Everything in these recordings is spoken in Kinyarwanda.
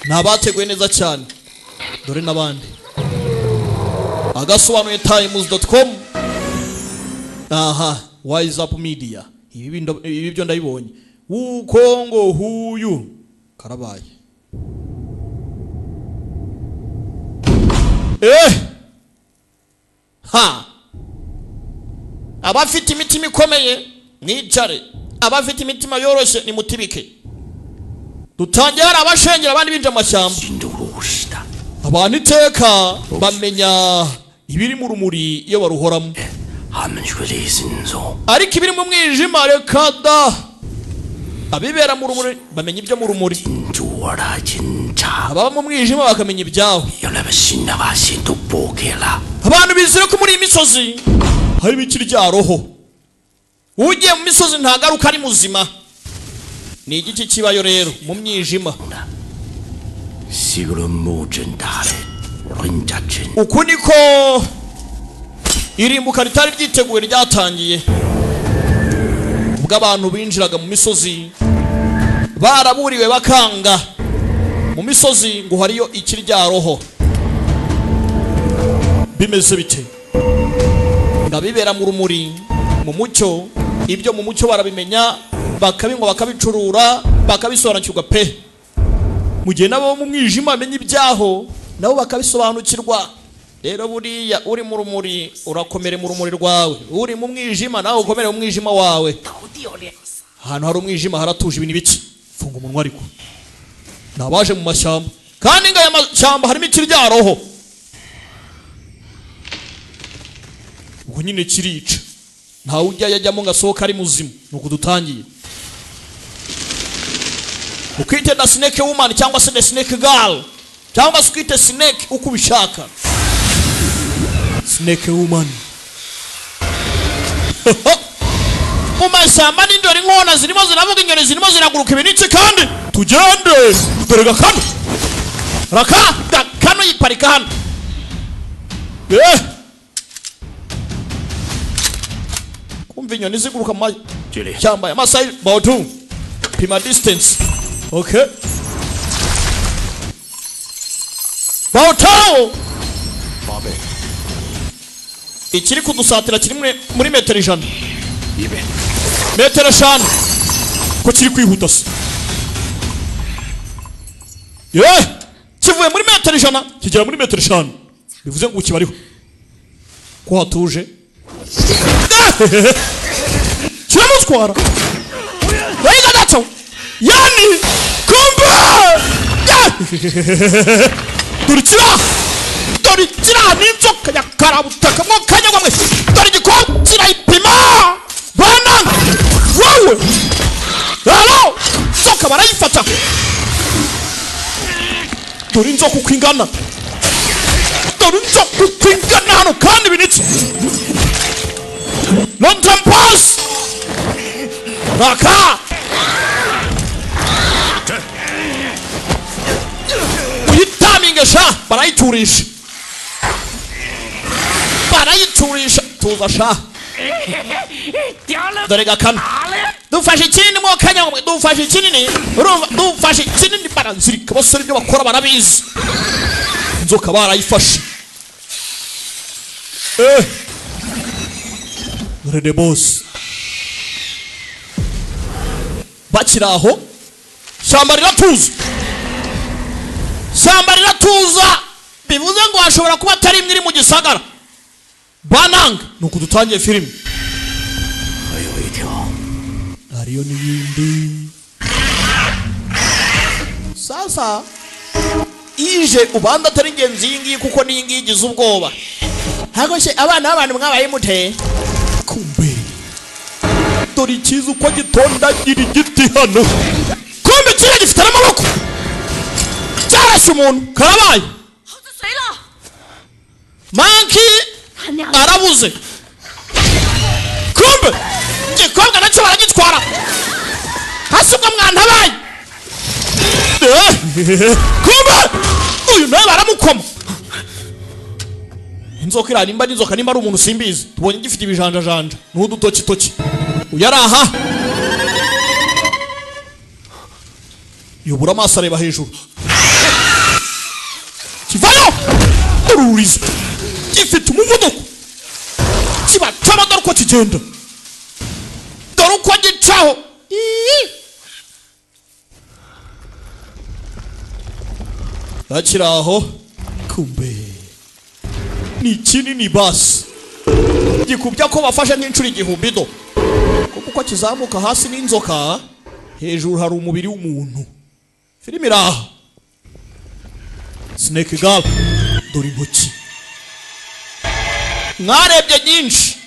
Nabateguye neza cyane dore nabandi agasobanuye times.com aha wise up media ibi byo ndabibonye ukongo huyu karabaye ha abafite imitima ikomeye mwicare abafite imitima yoroshe ni mutibike dutangira abashengera abandi binje amashyamba abantu iteka bamenya ibiri mu rumuri iyo baruhoramo ariko ibiri mu mwijima reka da abibera mu rumuri bamenya ibyo mu rumuri ababa mu mwijima bakamenya ibyaho abantu bizira ko muri imisozi hari bikiri rya roho ugiye mu misozi ntagaruka ari muzima ni igiki kibayo rero mu mwijima uku niko irimbuka ritari ryiteguye ryatangiye ubwo abantu binjiraga mu misozi baraburiwe bakanga mu misozi ngo hariyo ikiri rya roho bimeze bite ndabibera mu rumuri mu mucyo ibyo mu mucyo barabimenya bakabingwa bakabicurura bakabisobanukirwa pe mu gihe nabo mu mwijima bamenye ibyaho nabo bakabisobanukirwa rero buriya uri mu rumuri urakomere mu rumuri rwawe uri mu mwijima nawe ukomere mu mwijima wawe ahantu hari umwijima haratuje ibintu biki funga umunwa ariko nabaje mu mashyamba kandi ngaya mashyamba harimo ikiri rya roho ubwo nyine kirica ntawe ujya yajyamo ngasohoka ari muzima nuko dutangiye ukite da snake woman cyangwa se the snake girl cyangwa se ukite snake uko ubishaka snake woman mu mashyamba n'indori inkona zirimo ziravuga inyoni zirimo ziraguruka ibiniki kandi tugende dore gakano gakano yiparika hano kumva inyoni ziguruka mu mashyamba y'amasayi bawutu pima distance okay bawutaho babe ikiri kudusatira kiri muri metero 100 metero 5 ko kiri kwihuta se kivuye muri metero 100 kigera muri metero 5 bivuze ngo ukibariho ko hatuje kiramutwara wega dato yani kumba turikira n'inzoka ya karabutaka mo kanyagwa mwe turigiko kirayipima bana wowe halo soka barayifata turinzoka kwingana hano kandi binitse long term pass raka uyitamingesha barayiturisha tuza sha dore gakano dufashe kinini mo kanya dufashe kinini urumva dufashe kinini baranzirika bose ibyo bakora barabizi inzoka barayifashe dore de boss bakiraho shamba riratuza bivuze ngo hashobora kuba atari imwe iri mu gisagara bananga nuko dutangiye filime hariyo n'ibindi sasa ije ubanda atari ingenzi y'ingiyi kuko n'iyingiyi igize ubwoba hagoshe abana b'abantu mwabaye muteye kumbe dore ikiza uko gitondagira igiti hano kumbe kiriya gifite n'amaboko cyarashe umuntu karabaye manki arabuze kumbe igikobwa nacyo baragitwara hasi ubwo mwantabaye kumbe uyu nawe baramukoma inzoka iranimba n'inzoka nimba ari umuntu simbizi tubonye gifite ibijanjajanja n'udutoki uyaraha yubura amaso areba hejuru kivayo ururiza gifite umuvuduko kiba cyamagara uko kigenda dore uko gicaho bakiraho kumbe ni kinini basi gikubya ko bafashe nk'inshuro igihumbi do kuko kizamuka hasi n'inzoka hejuru hari umubiri w'umuntu filime iraha Snake Girl dore intoki mwarebye nyinshi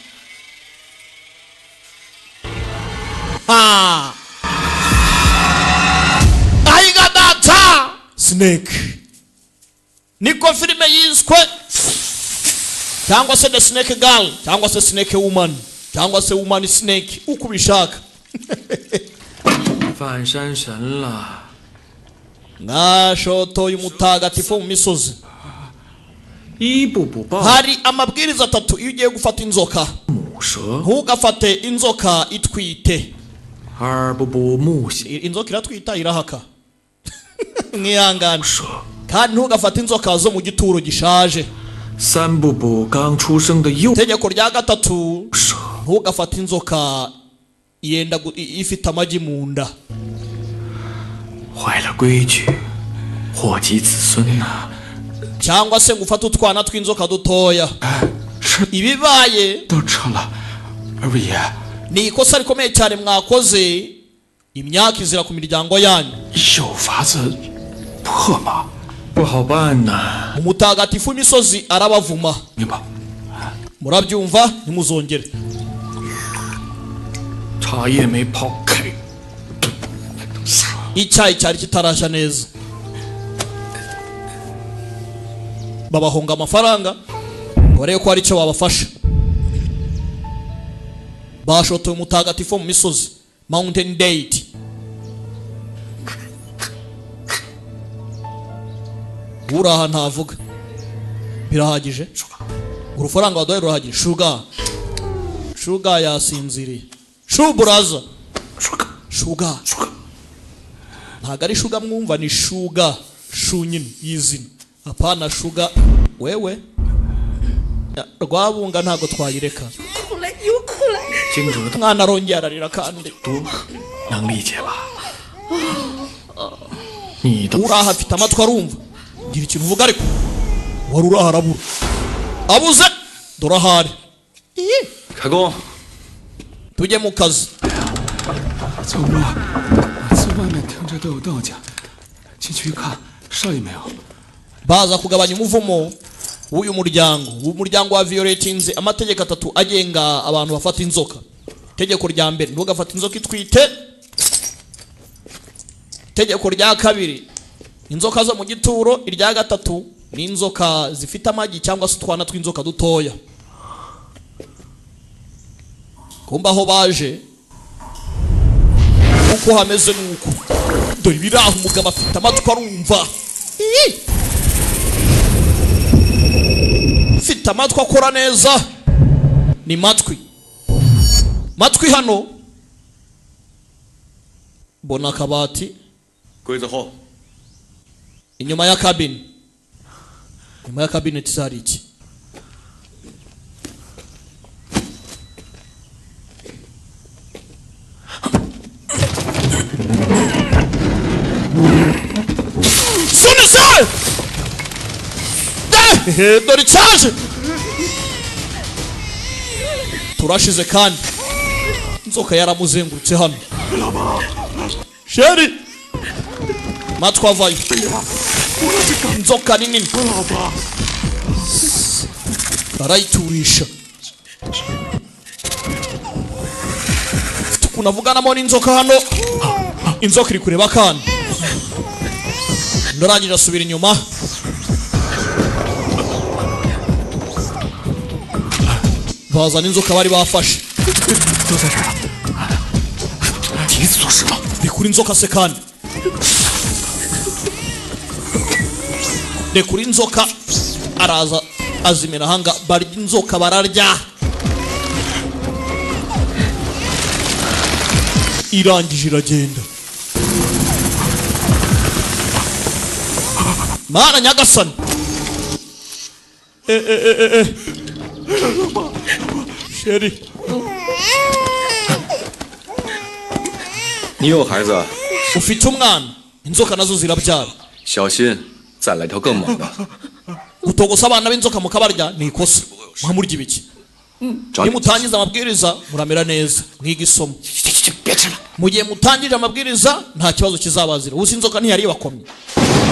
ahiga data Snake niko filime yiswe cyangwa se The Snake Girl cyangwa se Snake Woman cyangwa se Woman Snake uko bishaka 反山神了 Gashotoye umutagatifu mu misozi 一步不报 hari amabwiriza atatu iyo ugiye gufata inzoka 母蛇 ntugafate inzoka itwite 二步不木血 inzoka iratwita irahaka mwihangane kandi ntugafate inzoka zo mu gituro gishaje 三步不刚出生的幼 tegeko rya gatatu 蛇 ntugafate inzoka yenda ifite amagi mu nda 坏了规矩祸及子孙呐 cyangwa se ngufata utwana tw'inzoka dutoya 是 ibibaye 都撤了二位爷 ni ikosa rikomeye cyane mwakoze imyaka izira ku miryango yanyu 有法子破吗不好办呐 umutagatifu w'imisozi arabavuma 明白 murabyumva ntimuzongere 茶叶没泡开 icyayi cyari kitarashya neza babahonga amafaranga barebe ko hari icyo babafasha bashotoye umutagatifu mu misozi Mountain Date uraha ntavuga birahagije urufaranga waduhaye rurahagije shuga yasinziriye shuburaza shuga ntago ari shuga mwumva ni shuga shu nyine y'izina apana shuga wewe rwabunga ntago twayireka 惊蛰的 mwana arongera ararira kandi 多能理解吧你的 uraha afite amatwi arumva gira ikintu uvuga ariko wari uraha arabura abuze dore ahari 开工 tujye mu kazi 怎么了？在外面听着都有动静，进去一看，少爷没有。 baza kugabanya umuvumo w'uyu muryango wa violetinze amategeko atatu agenga abantu bafata inzoka tegeko rya mbere ntugafata inzoka itwite tegeko rya kabiri inzoka zo mu gituro irya gatatu ni inzoka zifite amagi cyangwa se utwana tw'inzoka dutoya kumba aho baje uko hameze nuko dore biraho umugabo afite amatwi arumva fite amatwi akora neza ni matwi hano bona akabati 柜子后 inyuma ya cabin inyuma ya cabinet zari iki Sunise dore cyaje turashize kandi inzoka yaramuzengurutse hano sheri matwa vayo inzoka nini arayiturisha tukunavugana n'inzoka hano inzoka iri kureba kandi ndorangira asubira inyuma bazana inzoka bari bafashe 都在这儿了。第一次做事吗？ rekura inzoka se kandi rekura inzoka araza azimira hanga barya inzoka bararya irangije iragenda mana nyagasani sheri 你有孩子， ufite umwana inzoka nazo zirabyara 小心再来条更猛的。 gutogosa abana b'inzoka mukabarya ni ikosa muhamurya ibiki nimutangiza amabwiriza muramera neza mwiga isomo mu gihe mutangije amabwiriza nta kibazo kizabazira ubusa inzoka ntiyari bakomye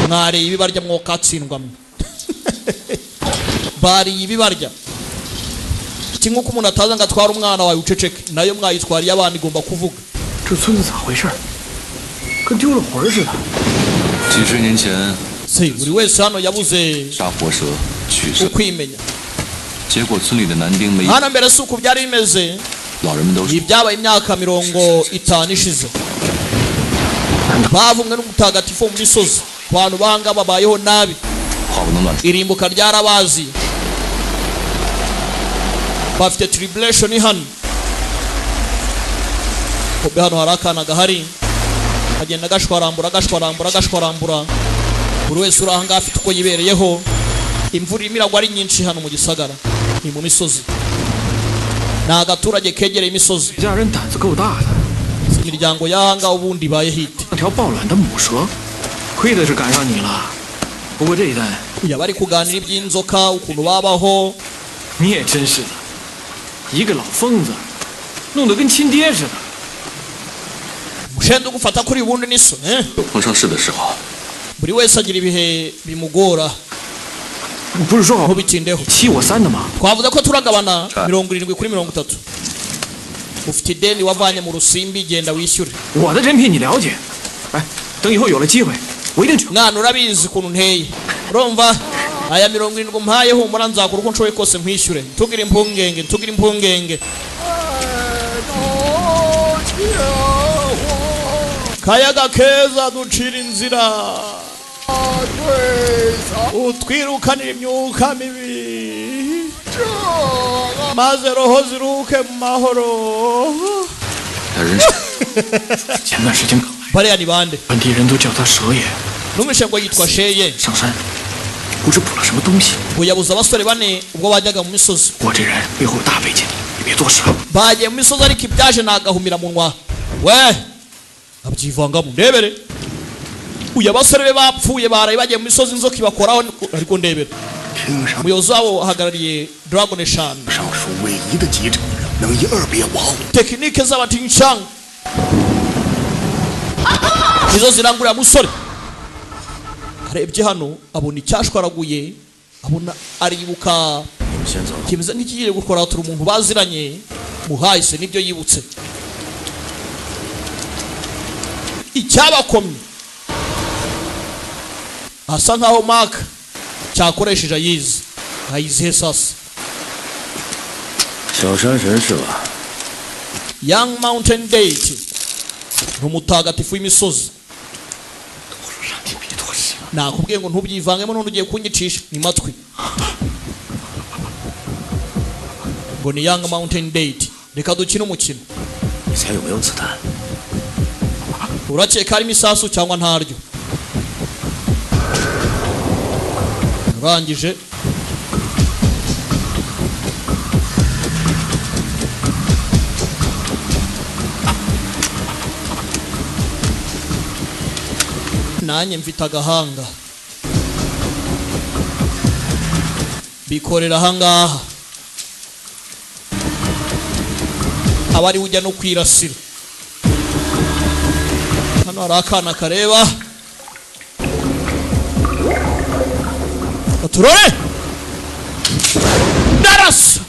mwareye ibibarya mwokatsindwamwe bariye ibibarya iki nk'uko umuntu ataza ngo atware umwana wawe uceceke nayo mwayitwariye abana igomba kuvuga 这村子咋回事？跟丢了魂似的。几十年前， buri wese hano yabuze 杀活蛇取蛇， ukwimenya 结果村里的男丁没， hano mbere si uko byari bimeze 老人们都说 ibyabaye imyaka 50 ishize bavumwe n'umutagatifu mu misozi abantu banga babayeho nabi 话不能乱说。 irimbuka ryarabazi bafite tribulation hano kobe hano hari akana gahari agenda gashwarambura buri wese uri ahangaha afite uko yibereyeho imvura irimo iragwa ari nyinshi hano mu gisagara ni mu misozi ni agaturage kegereye imisozi 家人胆子够大的， imiryango y'ahangaha ubundi ibaye hite 那条抱卵的母蛇，亏的是赶上你了。不过这一代 uya bari kuganira iby'inzoka ukuntu babaho 你也真是的，一个老疯子，弄得跟亲爹似的。 mushende gufata kuri ubundi niso 有碰上事的时候， buri wese agira ibihe bimugora 不是说好 ntubitindeho 7我3的吗？ twavuze ko turagabana 70 kuri 30 ufite ideni wavanye mu rusimbi genda wishyure 我的人品你了解。哎，等以后有了机会，我一定去。 mwana urabizi ukuntu nteye urumva aya 70 mpaye humura nzakora uko nshoboye kose nkwishyure ntugire impungenge kayaga keza ducira inzira utwirukanira imyuka mibi maze roho ziruke mu mahoro 他人 前段时间刚来， bariya ni bande 本地人都叫他蛇爷。 numvise ngo yitwa sheye 上山，不知补了什么东西。 ngo yabuze abasore bane ubwo bajyaga mu misozi 我这人背后有大背景，你别多事。 bagiye mu misozi ariko ibyaje nagahumira munwa we abyivangamo ndebere uyu abasore be bapfuye baraye bagiye mu misozi inzoka ibakoraho ariko ndebere 听上 umuyobozi wabo ahagarariye dragon 5 上是唯一的继承人，能一二别亡。 tekinike z'abatinshang nizo zirangurira musore arebye hano abona icyashwaraguye abona aribuka kimeze nk'ikigiye gukora turi umuntu baziranye muhayise nibyo yibutse icyabakomye asa nkaho Mark cyakoresheje ayizihe sasa 小山神是吧？ Young Mountain Deity n'umutagatifu w'imisozi nakubwiye ngo ntubyivangemo n'undi ugiye kunyicisha ni matwi ngo ni Young Mountain Deity reka dukine umukino 以前有没有子弹？ urakeka harimo isasu cyangwa ntaryo urangije nanjye mfite agahanga bikorera ahangaha abari ujya no kwirasira hano hari akana kareba baturore darasa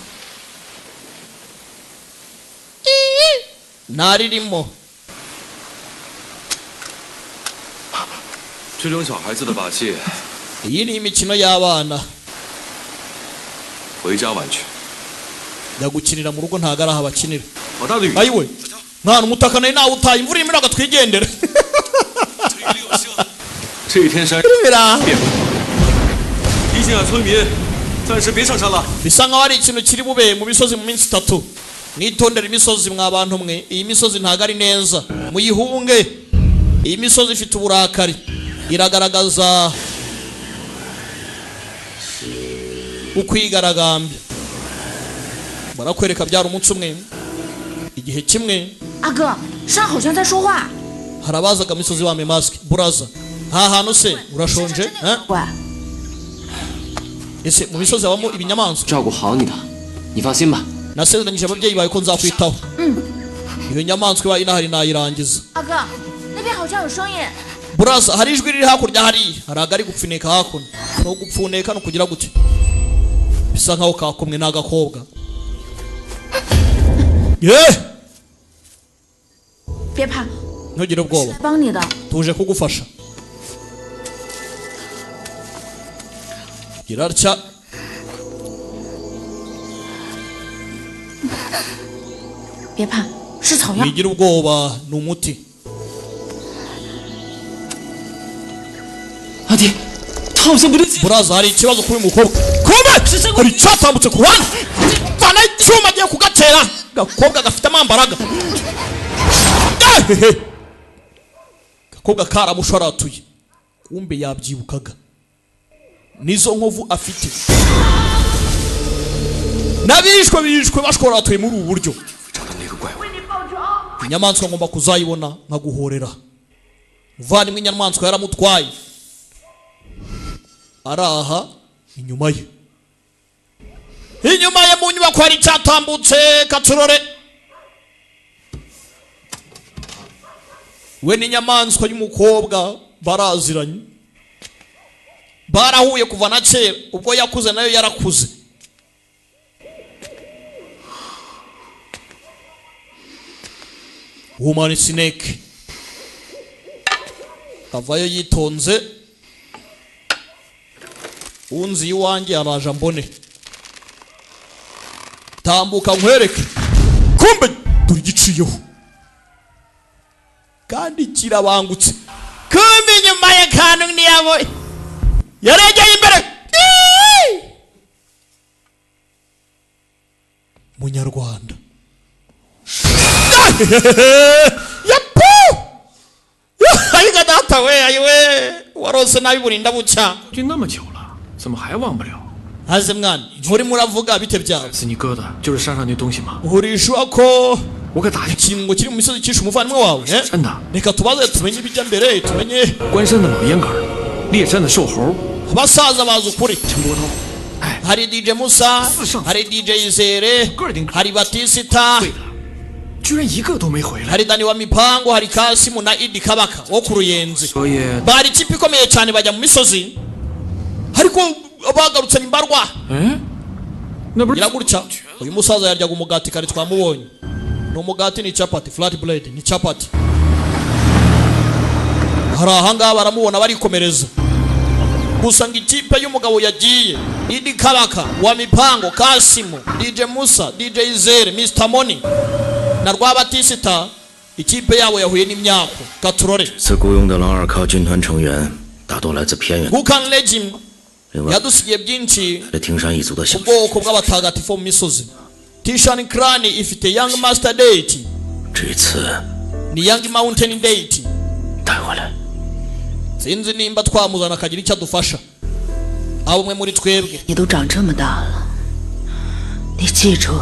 naririmo 这种小孩子的把戏， iyi ni imikino y'abana 回家玩去。 yagukinira mu rugo ntago ari aho bakinira 好大的雨！ ayiwe mwana umutaka nawe nawe utaye imvura irimo iraga twigendera 这一天山 Irumira 变了，提醒下村民，暂时别上山了。 bisa nkaho ari ikintu kiri bube mu misozi mu minsi 3 mwitondera imisozi mwa bantu mwe iyi misozi ntago ari neza muyihunge iyi misozi ifite uburakari iragaragaza ukwigaragambya barakwereka byara umunsi umwe igihe kimwe 阿哥，山好像在说话。 harabazaga misozi wambaye mask buraza ha hantu se urashonje 喂， ese mu misozi habamo ibinyamaswa 照顾好你的，你放心吧。 nasezeranyije ababyeyi bawe ko nzakwitaho iyo nyamaswa ibaye inahari nayirangiza 阿哥，那边好像有声音。 buraza hari ijwi riri hakurya hariya hari agari gupfuneka hakuno no gupfuneka no kugira gute bisa nkaho kakomwe n'agakobwa别怕， ntugire ubwoba 帮你的。 tuje kugufasha gira atya 别怕，是草药。 wigira ubwoba ni umuti 阿爹，他好像不对劲。 buraza hari ikibazo kuri uyu mukobwa kome hari icyatambutse ku ruhande vana icyuma agiye kugatera gakobwa gafite amambaraga gakobwa karamushoratuye kumbe yabyibukaga nizo nkovu afite n'abishwe bishwe bashoratuye muri ubu buryo inyamaswa ngomba kuzayibona nkaguhorera muvandimwe inyamaswa yaramutwaye araha inyuma ye mu nyubako hari icyatambutse katurore we n'inyamaswa y'umukobwa baraziranye barahuye kuva na kera ubwo yakuze nayo yarakuze woman snake avayo yitonze unzi iwanjye araje mbone tambuka nkwereke kumbe dore igiciyeho kandi kirabangutse kumbe nyuma ya kantu ntiyabo yaregeye imbere munyarwanda yapu ayiga data we ayiwe warose nabi burinda bucya 就那么久了，怎么还忘不了？ haze mwana nturi muravuga bite byawe 是你哥的，就是山上那东西吗？ uhurishwa ko 我给打下去， ikintu ngo kiri mu misozi cyishe umuvandimwe wawe 真的。 reka tubaze tumenye ibijya mbere tumenye 关山的老烟杆，猎山的瘦猴， abasaza bazi ukuri 陈波涛，哎， hari DJ Musa hari DJ Izere hari Batisita 对的，居然一个都没回来。 hari Dani wa Mipango hari Kasimu na Idi Kabaka wo ku Ruyenzi 所以， bari ikipe ikomeye cyane bajya mu misozi ariko bagarutse imbarwa 哎，那不是 iragurutsa uyu musaza yaryaga umugati kare twamubonye ni umugati ni chapati flat bread ni chapati hari ahangaha baramubona barikomereza gusa ngo ikipe y'umugabo yagiye Idi Kabaka wa Mipango Kasimu DJ Musa DJ Izere Mr Money na Rwabatisita ikipe yabo yahuye n'imyako katurore 此雇佣的狼二靠军团成员大多来自偏远， Gukan Legend 另外 yadusigiye byinshi 是听山一族的兴趣。 ubwoko bw'abatagatifu mu misozi Tishan Clan ifite Young Master Date 这次 ni Young Mountain Date 带回来， sinzi nimba twamuzana akagira icyo adufasha abo umwe muri twebwe 你都长这么大了，你记住，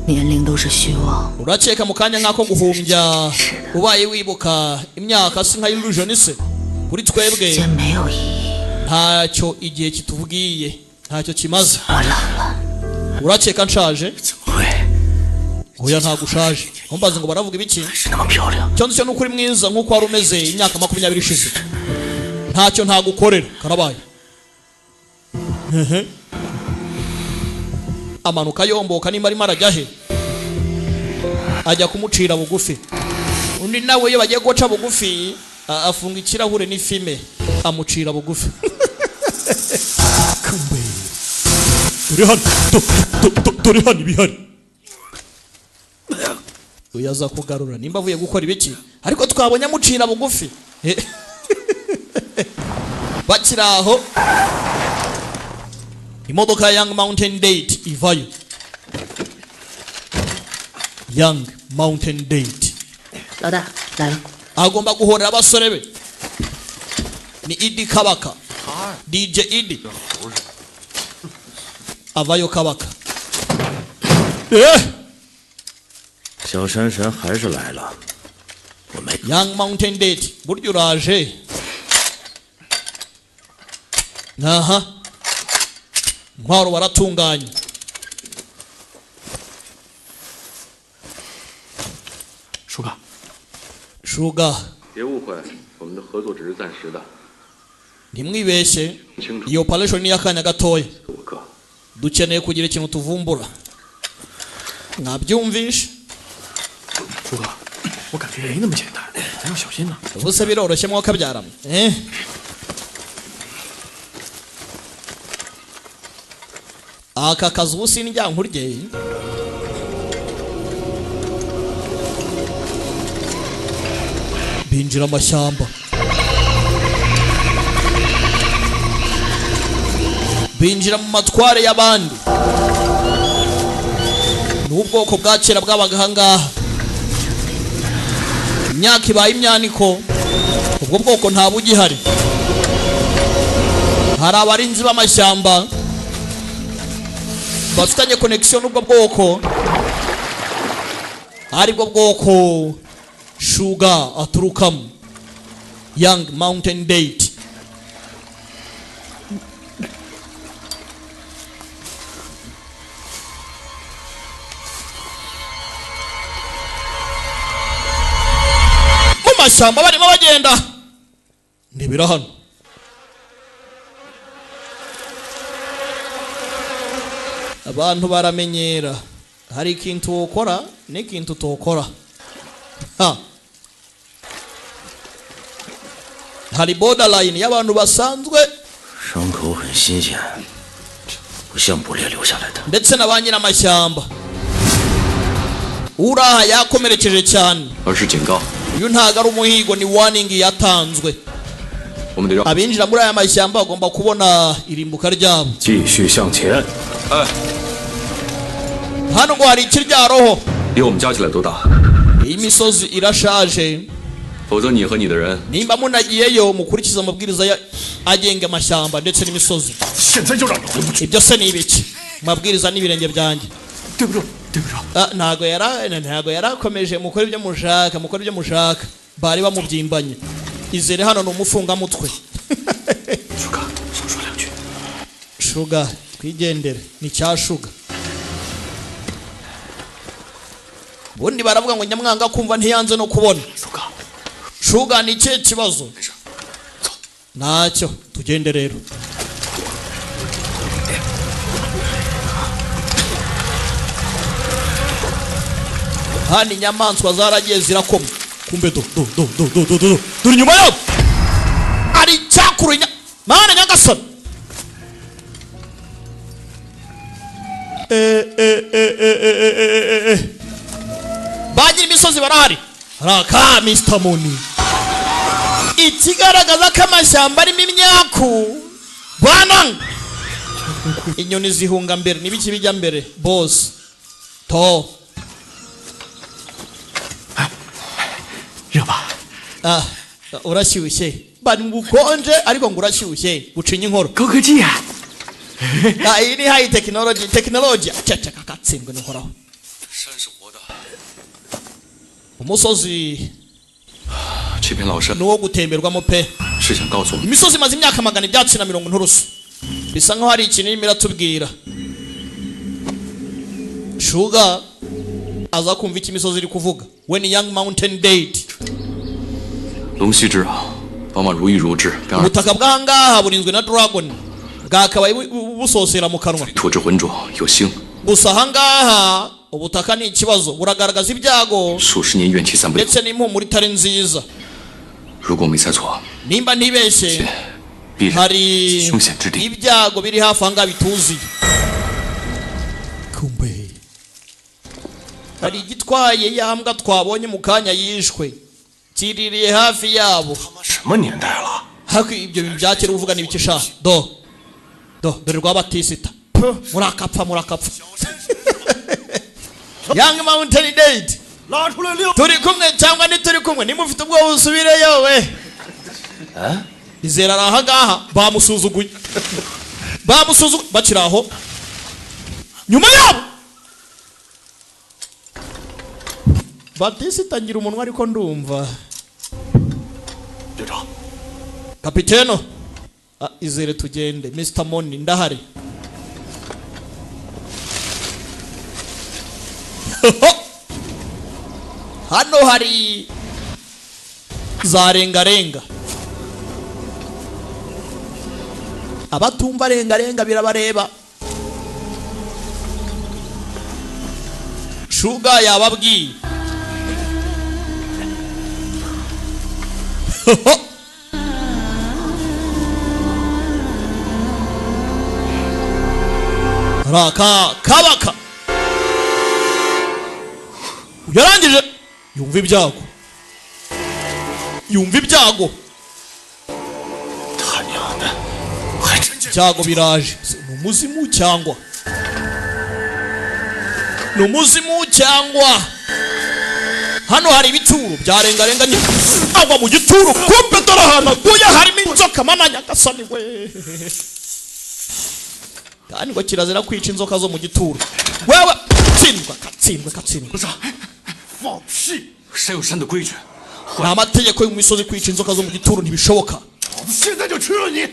年龄都是虚妄。 urakeka mu kanya nk'ako guhumbya ubaye wibuka imyaka si nka illusion se kuri 时 twebwe 间没有意义， ntacyo igihe kituvugiye ntacyo kimaze 我老了。 urakeka nshaje 怎么会 oya ntabwo ushaje ntumbaze ngo baravuga ibiki 是那么漂亮？ cyo nzi cyo n'ukuri mwiza nk'uko wari umeze imyaka 20 ishize ntacyo ntagukorera karabaye amanuka yomboka nimba arimo arajya he ajya kumucira bugufi undi nawe iyo bagiye guca bugufi afunga ikirahure n'ifime amucira bugufi kumbe dore hano ibihari uyaza kugarura nimba avuye gukora ibiki ariko twabonye amucira bugufi bakiri aho imodoka ya Young Mountain Date ivayo Young Mountain Date 老大来了， agomba guhorera abasore be ni Idi Kabaka DJ Idi avayo kabaka 小山神还是来了，我没 Young Mountain Date buryo uraje naha ntwaro waratunganye 叔哥， Sugar 别误会，我们的合作只是暂时的。 ntimwibeshye iyo operation ni yakanya gatoya 我哥， dukeneye kugira ikintu tuvumbura mwabyumvishe 叔哥，我感觉没那么简单，咱要小心呐。 ubuse biroroshye mwo kabyaramo aka kazi ubu sinjyankurye binjira amashyamba binjira mu matware y'abandi n'ubwoko bwa kera bwabaga ahangaha imyaka ibaye imyaniko ubwo bwoko nta bugihari hari abarinzi b'amashyamba bafitanye connection n'ubwo bwoko aribwo bwoko Sugar aturukamo Young Mountain Date mu mashyamba barimo bagenda ndibira hano abantu baramenyera hari ikintu ukora n'ikintu utokora hari borderline y'abantu basanzwe 伤口很新鲜，不像捕猎留下来的。 ndetse na ba nyiramashyamba uraha yakomerekeje cyane 而是警告， uyu ntago ari umuhigo ni warning yatanzwe 我们得让 abinjira muri aya mashyamba bagomba kubona irimbuka ryabo 继续向前。 hano ngo hari ikiryaroho 离我们加起来多大？ iyi misozi irashaje 否则你和你的人 nimba munagiyeyo mukurikiza amabwiriza agenga amashyamba ndetse n'imisozi 现在就让你回不去。 ibyo se ni ibiki mabwiriza n'ibirenge byanjye 对不住，对不住。 ntago yarakomeje mukora ibyo mushaka bari bamubyimbanye izere hano ni umufungamutwe 叔哥，少说两句。 Sugar twigendere ni cya Sugar bundi baravuga ngo nyamwanga kumva ntiyanze no kubona 叔哥， Sugar ni cye kibazo ntacyo tugende rero hano inyamaswa zaragiye zirakoma kumbe dore inyuma yabo ari icyakuru mana nyagasani bagira imisozi barahari raka Mr. Money ikigaragaza ko amashyamba arimo imyaku bwana inyoni zihunga mbere n'ibiki bijya mbere boss to 热吧？ urashyushye bari mu bukonje ariko ngo urashyushye gucinya inkoro 高科技啊！ iyi ni high technology ceceka katsindwe n'inkoraho 山是活的， umusozi 这片老山 ni uwo gutemberwamo pe 是想告诉我们， imisozi imaze imyaka magana ibyatsi na 50 nturusu bisa nkaho hari ikintu irimo iratubwira Sugar aza kumva iki imisozi iri kuvuga we ni Young Mountain Date 龙须之啊，往往如玉如质，然而 ubutaka bw'ahangaha burinzwe na dragon bwakabaye busosera mu kanwa 土质浑浊有腥， gusa ahangaha ubutaka ni ikibazo buragaragaza ibyago 数十年怨气散不了。 ndetse n'impumuro itari nziza 如果没猜错， nimba ntibeshye 必然 hari 凶险之地。 ibyago biri hafi ahangaha bituzuye kumbe hari igitwaye yambwa twabonye mu kanya yishwe kiririye hafi yabo 什么年代了？ hako ibyo bintu byakera uvuga n'ibikisha dore rwabatisita murakapfa Young Mountain Date 拉出来溜！ turi kumwe cyangwa ntituri kumwe nimufite ubwoba busubireyo we izera ahangaha bamusuzuguye bakiri aho nyuma yabo Batista ngira umunwa ariko ndumva Kapiteno izere tugende Mr. Moni ndahari hano hari za renga abatumva renga birabareba Shuga yababwiye Raka kabaka yarangije yumva ibyago Cyago biraje numuzimu cyangwa hano hari ibituro byarenga nyine agwa mu gituro kumbe dorahana guya harimo inzoka mananya gasani we kandi ngo kirazira kwica inzoka zo mu gituro wewe katsindwa 放屁！山有山的规矩， nta mategeko yo mu misozi kwica inzoka zo mu gituro ntibishoboka 现在就吃了你！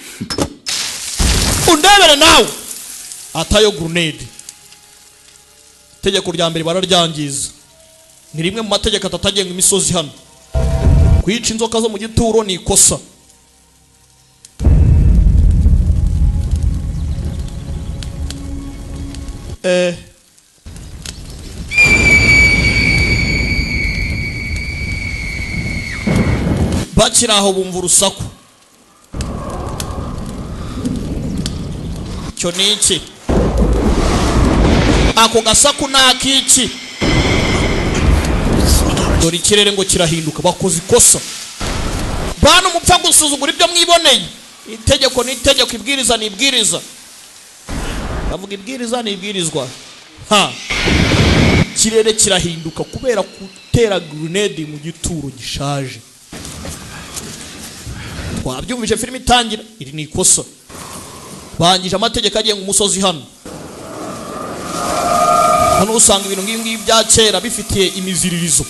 undebere nawe atayo grenade tegeko rya mbere bararyangiza ni rimwe mu mategeko atatagenga imisozi hano kwica inzoka zo mu gituro ni ikosa bakiri aho bumva urusaku cyo ni iki ako gasaku nakiki dore ikirere ngo kirahinduka bakoze ikosa bana mupfa gusuzugura ibyo mwiboneye itegeko ni itegeko ibwiriza ni ibwiriza bavuga ibwiriza ni ibwirizwa ikirere kirahinduka kubera gutera grenade mu gituro gishaje twabyumvise filime itangira iri ni ikosa bangije amategeko agiye mu musozi hano usanga ibintu ngibi bya kera bifitiye imiziririzo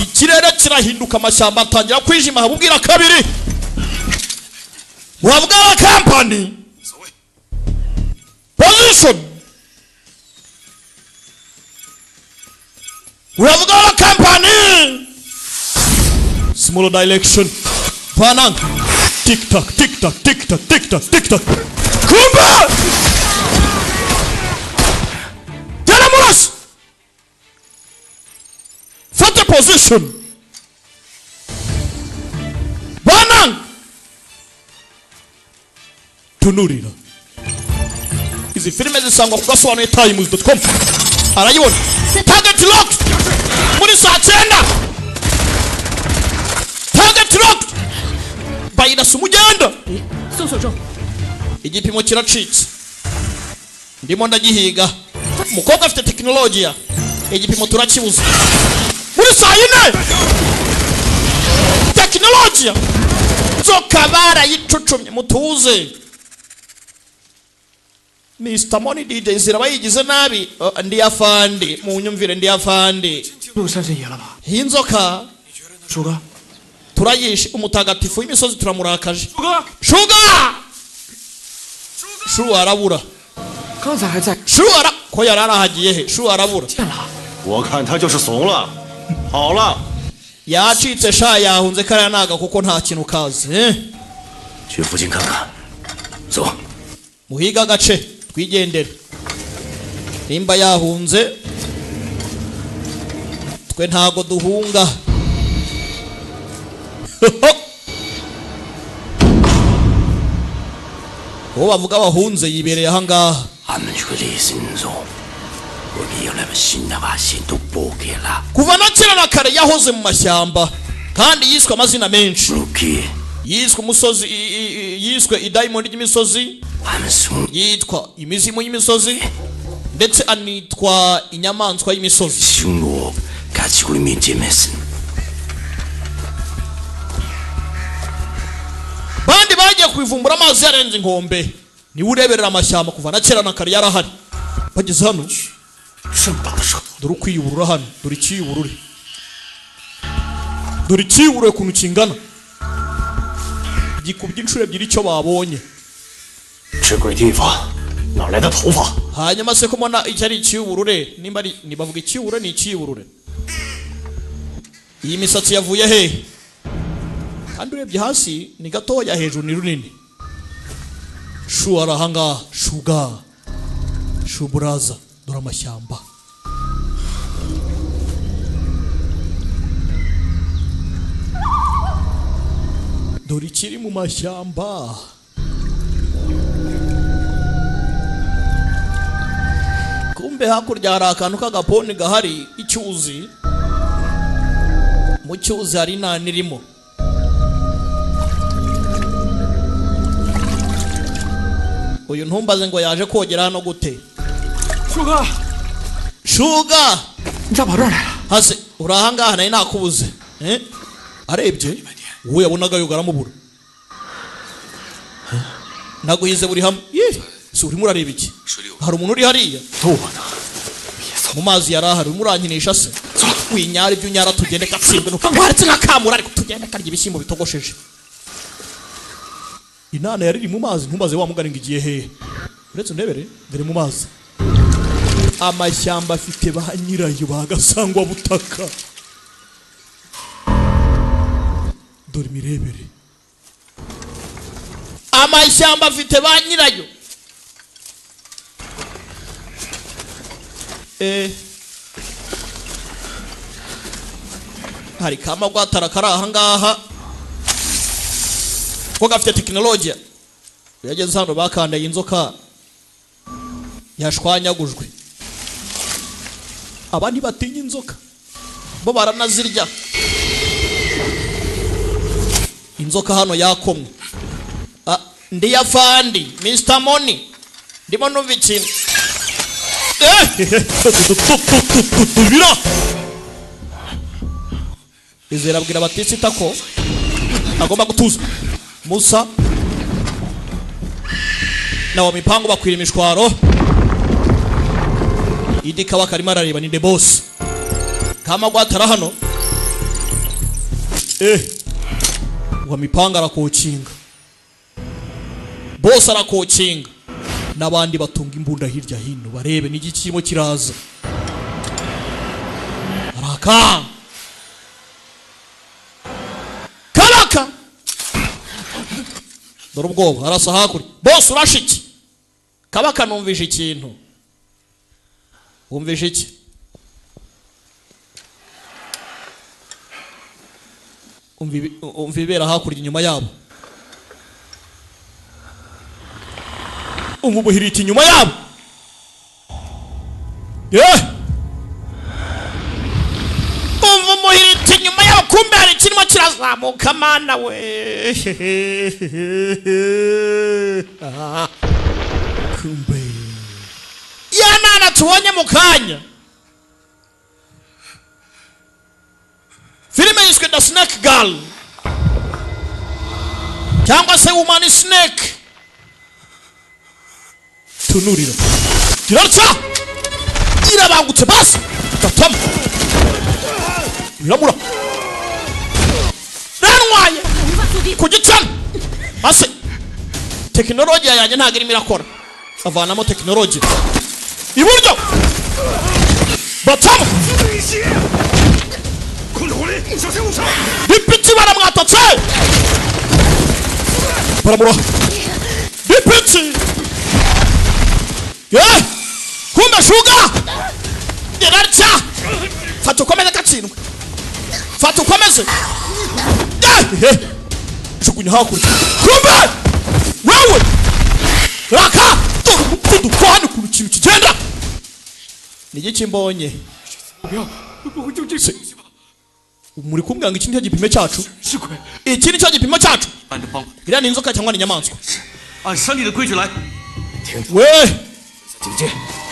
ikirere kirahinduka amashyamba atangira kwijima habubwira kabiri wabwara company position wabwara company small direction Panang tick tock kumba Telemuras fata position Panang tunurira izi filime zisangwa ku gasobanuye times.com arayibona target locked muri saa 9 target locked bayirasa umugenda igipimo kiracitse ndimo ndagihiga umukobwa afite tekinolojiya igipimo turakibuza muri saa 4 tekinolojiya nzoka barayicucumye mutuze Mr. Money DJ zirabayigize nabi ndi afande mu nyumvire ndi afande inzoka Shuga turayishe umutagatifu w'imisozi turamurakaje Shuga Shu arabura 刚才还在 Shu ara ko yararahagiye he Shu arabura 见了， 我看他就是怂了，好了， yacitse sha yahunze kare naga kuko nta kintu kazi 去附近看看，走。 muhiga gace twigendere nimba yahunze twe ntago duhunga uwo bavuga bahunze yibereye aha ngaha kuva na kera na kare yahoze mu mashyamba kandi yiswe amazina menshi yiswe umusozi yiswe idayimoni ry'imisozi yitwa imizimu y'imisozi ndetse anitwa inyamaswa y'imisozi bandi bagiye kwivumbura amazi yarenze inkombe niwe ureberera amashyamba kuva na kera na kare yarahari bageze hano 这么大的舌头， dore ukwiyuburura hano dore ikiyuburure dore ikiyuburure kuntu kingana gikubye inshuro ebyiri icyo babonye 这鬼地方哪来的头发？ hanyuma se ko mbona icyo ari ikiyuburure nimba ari nibavuga ikiyuburure ni ikiyuburure iyi misatsi yavuye he kandi urebye hasi ni gatoya hejuru ni runini shu arahanga shuga shuburaza dore amashyamba dore ikiri mu mashyamba kumbe hakurya hari akantu k'agaponi gahari icyuzi mu cyuzi hari inani irimo uyu ntumbaze ngo yaje kogera hano gute 树哥， shuga 你咋跑这儿来了？ hase urahangaha nari nakubuze arebye uwo yabonaga yoga aramubura naguhize buri hamwe si urimo urareba iki hari umuntu uri hariya 逗我呢， mu mazi yari ahari urimo urankinisha se winyara ibyo unyara tugende gatsindwe nuko ngwaretse nkakamura ariko tugende karya ibishyimbo bitogosheje inana yari iri mu mazi ntumbaze wa mugani ngo igiye hehe uretse ndebere dore mu mazi amashyamba afite ba nyirayo bagasangwa butaka dore imirebere amashyamba afite ba nyirayo hari kamagwatara kari ahangaha ko gafite tekinolojiya yageze hano bakandaye inzoka yashwanyagujwe abandi batinya inzoka bo baranazirya inzoka hano yakomwe ndi yafandi Mr. Money ndimo numva ikintu bira izera abwira batisita ko agomba gutuza Musa nawo mipango bakwira imishwaro idika bakarima arareba ni the boss kama gwatara hano wa mipanga arakocinga boss arakocinga nabandi batunga imbunda hirya hino barebe n'igikimo kiraza araka karaka dore ubwoba arasa hakuri boss urashiki kabaka numvisha ikintu wumvisha iki umvibera hakurya inyuma yabo umubuhiriti inyuma yabo umubuhiriti inyuma yabo kumbe hari kirimo kirazamuka mana we kumbe ya nana tubonye mu kanya filime yiswe The Snake Girl cyangwa se Woman Snake tunurira kirarca irabangutse basi tatama iramura ranwaye kugicana basi tekinolojiya yanjye ntabwo irimo irakora avanamo tekinolojiya iburyo batama bipitsi baramwatatse baramura bipitsi kumbe shuga irarca fata ukomeze katsindwe fata ukomeze jugunya hakurya kumbe wewe raka tudukwane ku kintu kigenda nigiki mbonye muri kumbwanga iki nicyo gipimo cyacu iki nicyo gipimo cyacu iriya ni inzoka cyangwa ni inyamaswa we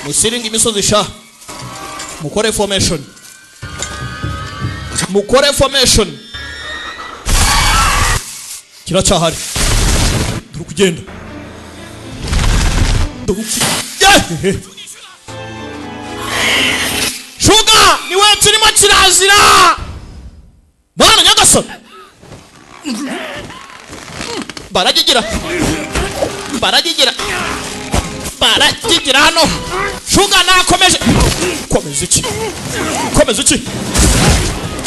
musiringa imisozi sha mukore formation kiracyahari dore kugenda niwe turimo kirazira mwana nyagasani baragigira hano shuga nakomeje komeza iki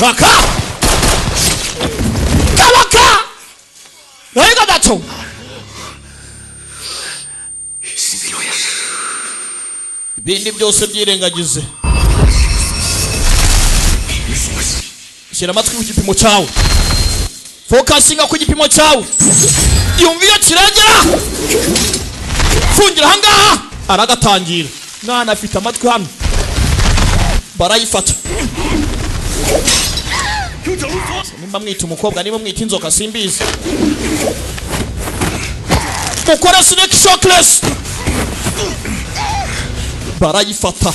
baka kabaka naiga bato ibindi byose byirengagize shyira amatwi ku gipimo cyawe fokasinga ku gipimo cyawe yumva iyo kiragera fungira ahangaha aragatangira mwana afite amatwi hano barayifata nimba mwita umukobwa niba mwita inzoka simbizi mukora snake shockless barayifata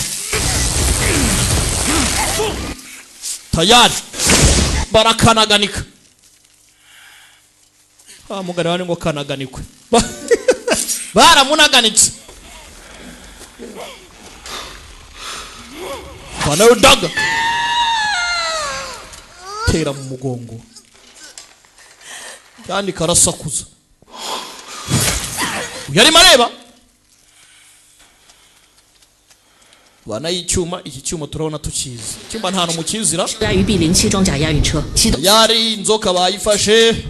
tayari barakanaganika mugari wani ngo kanaganikwe baramunaganitse banarudaga tera mu mugongo kandi karasakuza yari mareba bana y'icyuma iki cyuma turabona tukizi cyumba nta numukizira yari inzoka bayifashe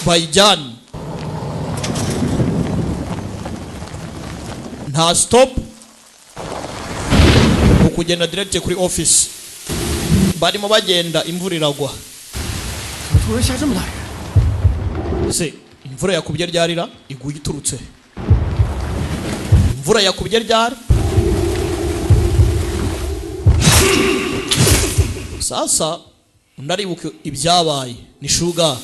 bayijyana nta stop ukugenda direct kuri office barimo bagenda imvura iragwa se imvura yakubye ryarira iguye iturutse imvura yakubye ryari sasa ndaribuka ibyabaye ni shuga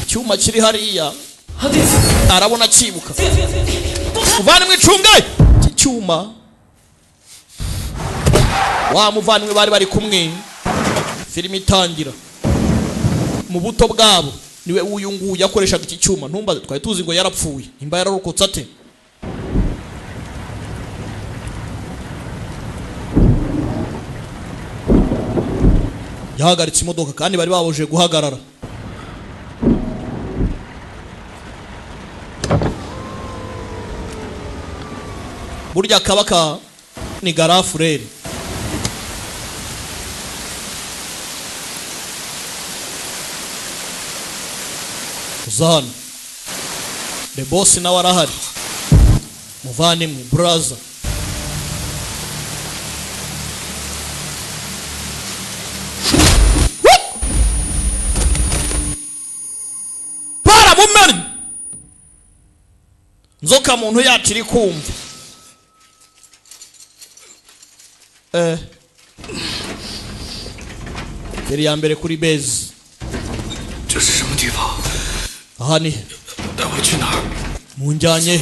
cyuma kiri hariya arabona kibuka uvanimwe icunge cyuma wa muvanimwe bari kumwe filime itangira mu buto bwabo niwe uyungu yakoreshaga iki cyuma ntumba twari tuzi ngo yarapfuye imba yararokotse ate yahagaritse imodoka kandi bari baboje guhagarara burya kabaka ni garafurere uzana the boss nawe arahari muvandimwe brother para mumeri nzoka muntu yakiri kumva yari ya mbere kuri base 这是什么地方？ aha ni 带我去哪儿？ munjanye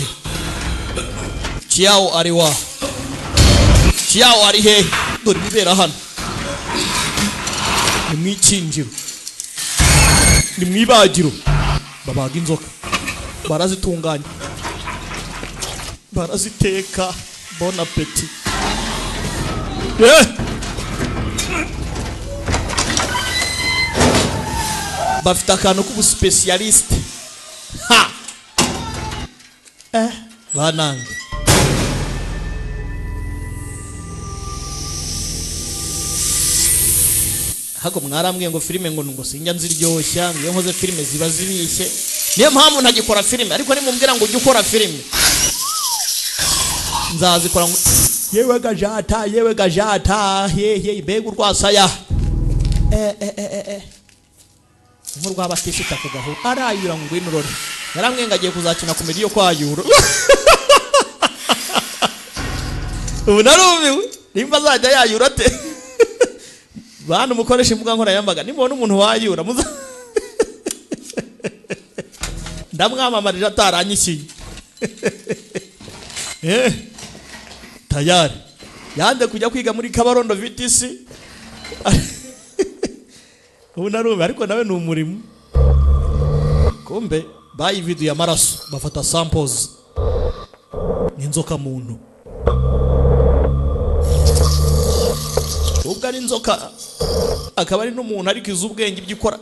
Chiao ariwa Chiao ari he dore bibera hano ni mwicinjiro ni mwibagiro babaga inzoka barazitunganya baraziteka bon appétit bafite akantu k'ubu specialist ha banange hako mwarambwiye ngo filime ngo sinjya nziryoshya ngiye nkoze filime ziba zibishye niyo mpamvu ntagikora filime ariko nimumbwira ngo ujye ukora filime nzazikora ngo yewe gajata he bega urwasaya nk'urwa batishita kugaho arayura ngo inurore yarambwiye ngo agiye kuzakina komedi yo kwayura ubu narumiwe nimba azajya yayura ate bantu mukoresha imbuga nkoranyambaga nimubona umuntu wayura ndamwamamarira ataranyishyuye tayari yanze kujya kwiga muri Kabarondo VTC ubu narumiwe ariko nawe ni umurimo kumbe bayividuye amaraso bafata samples n'inzoka muntu ubwo ari inzoka akaba ari n'umuntu ariko izi ubwenge ibyo ikora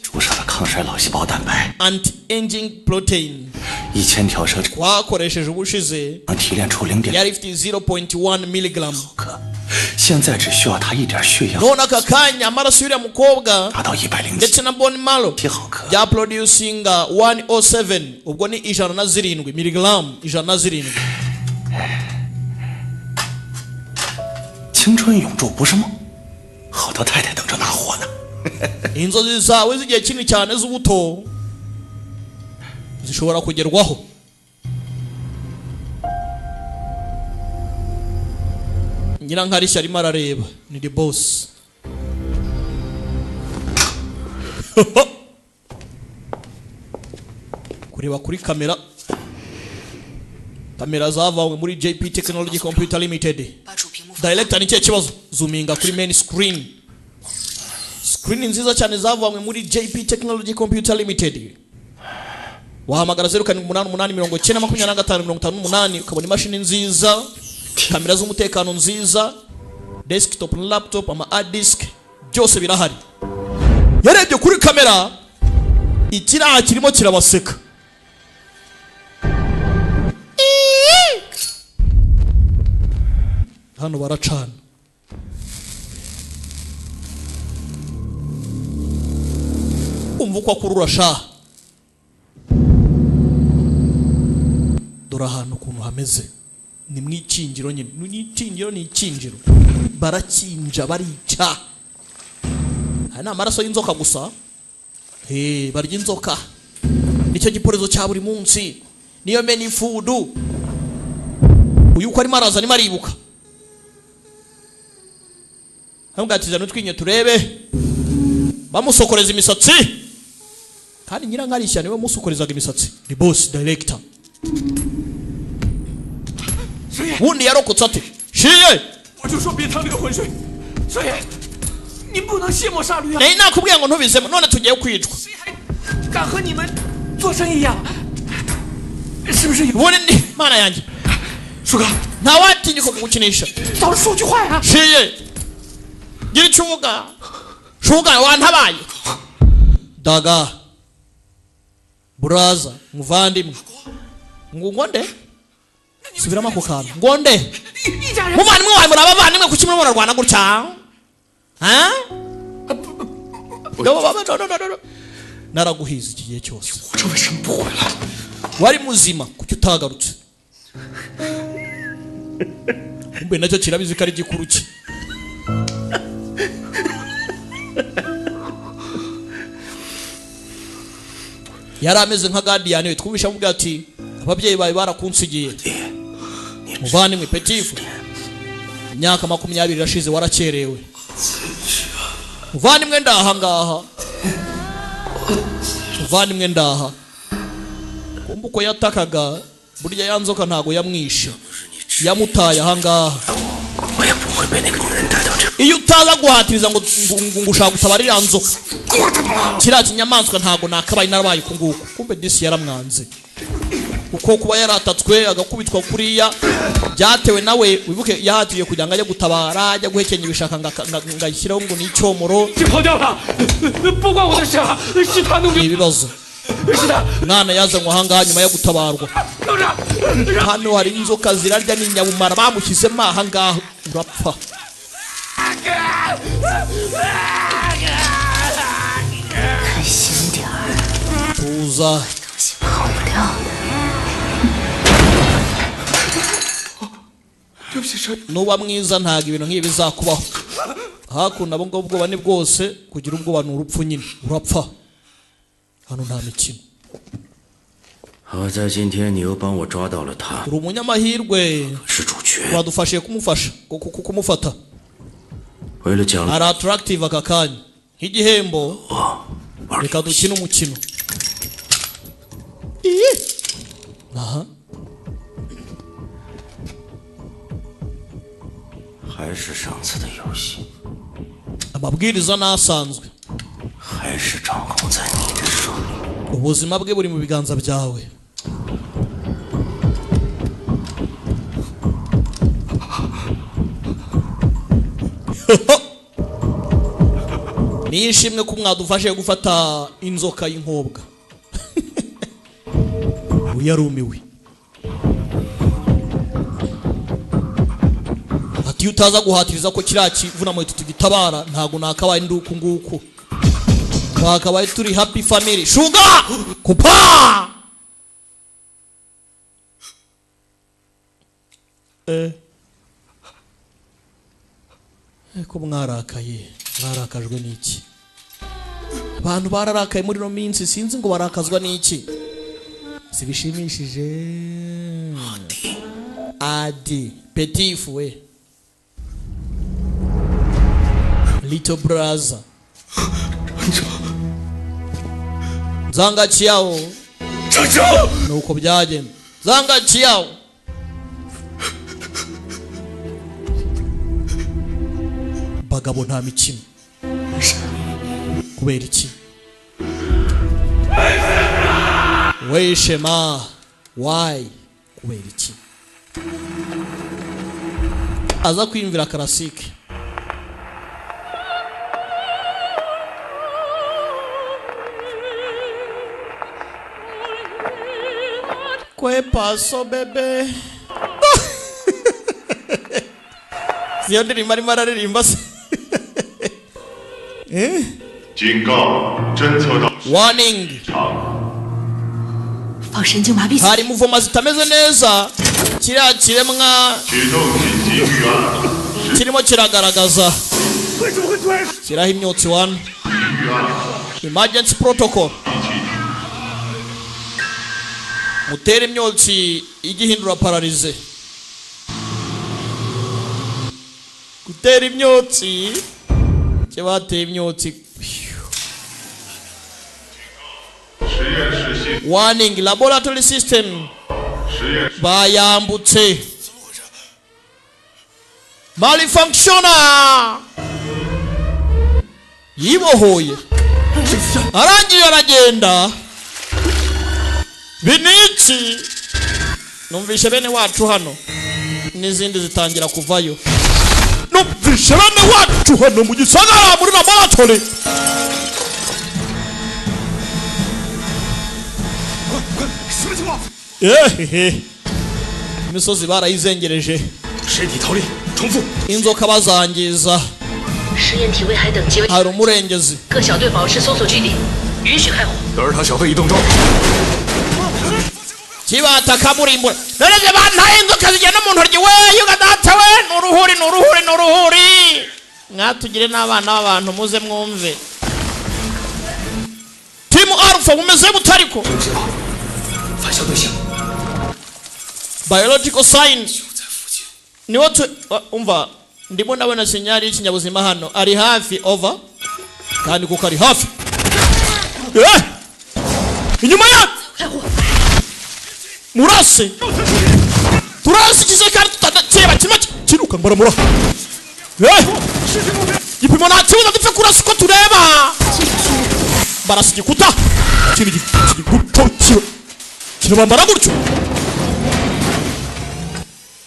注射了抗衰老细胞蛋白 anti-aging protein ，1000条蛇 twakoresheje ubushize 能提炼出0.6 yari ifite 0.1 mg 克，现在只需要它一点血样， none aka kanya amaraso y'uriya mukobwa 达到107 ndetse na bone marrow 毫克。 bya producinga 107 ubwo ni 107 miligram 107 青春永驻不是梦，好多太太等着拿货呢。 inzozi zawe z'igihe kinini cyane z'ubuto zishobora kugerwaho. Nyirankarishya arimo arareba ni the boss. Kureba kuri kamera zavawe muri JP Technology Computer Limited. Director ni cye kibazo zoominga kuri main screen. Screen nziza cyane zavanywe muri JP Technology Computer Limited. Wahamagara 0788902558 ukabona imashini nziza, kamera z'umutekano nziza, desktop na laptop, ama hard disk byose birahari. Yarebye kuri kamera ikiraha kirimo kirabaseka. Hano baracana. Umva uko akurura sha. Dore ahantu ukuntu hameze. Ni mwikingiro nyine. Ni ikingiro. Barakinja barica. Hana amaraso y'inzoka gusa. Barya inzoka. Nicyo giporezo cya buri munsi. Niyo meni food. Uyu uko arimo araza arimo aribuka. Hamugatiza n'utwinyo turebe. Bamusokoreza imisatsi. Kandi Nyirankarishya niwe musokorezaga imisatsi. The boss director. Wundi yarokotse ate? Shiye! 我就说别趟这个浑水，所以您不能卸磨杀驴啊！ Nari nakubwiye ngo ntubizemo none tugiye kwicwa. 谁还敢和你们做生意呀？是不是有？ Wundi ni mana yanjye. 树哥， Ntawatinyuka kugukinisha. 早说句话呀！ Shiye! Gira icyo uvuga. Shuga wantabaye. Daga. Buraza, muvandimwe. Ngonde? Subiramo ako kantu. Ngonde? Muvandimwe wawe muri abavandimwe kuki murimo murarwana gutya? Ha? No. Naraguhize iki gihe cyose. 我这为什么不回来？ Wari muzima kuki utagarutse? Umbe nacyo kirabizi ko ari gikuru ki. Yari ameze nka guardian we twubisha mubwira ati ababyeyi bawe barakunsigiye. Muvandimwe Petifu. Imyaka 20 irashize warakerewe. Muvandimwe ndaha ngaha. Muvandimwe ndaha. Kumbuko yatakaga burya yanzoka ntago yamwishe. Yamutaye aha ngaha. Iyo utaza guhatiriza ngo ushaka gutabarira nzoka. Kiriya kinyamaswa ntago nakabaye narabaye kunguko. Kumbe disi yaramwanze. Kuko kuba yaratatswe agakubitwa kuriya byatewe nawe wibuke yahatiriye kugira ngo ajye gutabara ajya guhekenya ibishaka ngayishyiraho ngo n'icyomoro. 就跑掉了，不关我的事啊，是他弄的。 Ibibazo. 是的， Mwana yazanywe aha ngaha nyuma yo gutabarwa. 等着。 Hano hari inzoka zirarya n'inyabumara bamushyizemo aha ngaha urapfa. Tuza. 跑不掉的。 对不起，车。 Nuba mwiza ntago ibintu nk'ibi bizakubaho. Hakunda abo ngabo ubwoba ni bwose kugira ubwoba ni urupfu nyine urapfa. Hano nta mikino. 好在今天你又帮我抓到了他， Uri umunyamahirwe 是主角。 wadufashije kumufata. 为了奖励 Ari attractive aka kanya. Nk'igihembo 我，玩 reka 游戏 dukine umukino. Aha. 还是上次的游戏， Amabwiriza nasanzwe. 还是掌控在你的手里。ubuzima bwe buri mu biganza byawe. Nishimwe ko mwadufashe gufata inzoka y'inkobwa. Uyarumiwe. Ati utaza guhatiriza ko kiraki vuna mu tugitabara ntago nakabaye nduku nguku. Twakabaye turi happy family. Sugar! Kupa! Ko mwarakajwe n'iki? Abantu bararakaye muri no minsi sinzi ngo barakazwa n'iki. Sibishimishije. Adi petit fouet. Little brother. Zanga chiao. Nuko byagenda. Zanga chiao. Bagabo nta mikino. Kubera iki? Weshema. Why? Kubera iki? Aza kwimvira karasike. Kwe paso bebe. Siyo ndirimba arimo araririmba se. Warning. Hari muvoma zitameze neza. Kiriya kiremwa kirimo kiragaragaza. Kiraho imyotsi 1. Emergency protocol. Mutere imyotsi igihindura paralize. Gutera imyotsi kibateye imyotsi. Warning, laboratory system bayambutse. Malfunctiona. Yibohoye. Arangiye aragenda. Biniki. Numvishe bene wacu hano. N'izindi zitangira kuvayo. Numvishe bene wacu hano mu gisagara muri laboratory. Imisozi barayizengereje. Inzoka bazangiza. Hari umurengezi. Kibata kaburimbo. Nereze bantaye inzoka zigenda mu ntoryi we yugadata we nuruhuri. Mwatugire n'abana b'abantu muze mwumve. Team Alpha mumeze butariko. Biological signs. Ni watu umva ndimo ndabona sinyari y'ikinyabuzima hano ari hafi over kandi kuko ari hafi. Inyuma ya Murase. Turase kize kandi tutateba kiruka mbaramura. Gipimo natiwe ndipfe kurasa uko tureba. Barasigikuta. Gikuta kirabambara gutyo.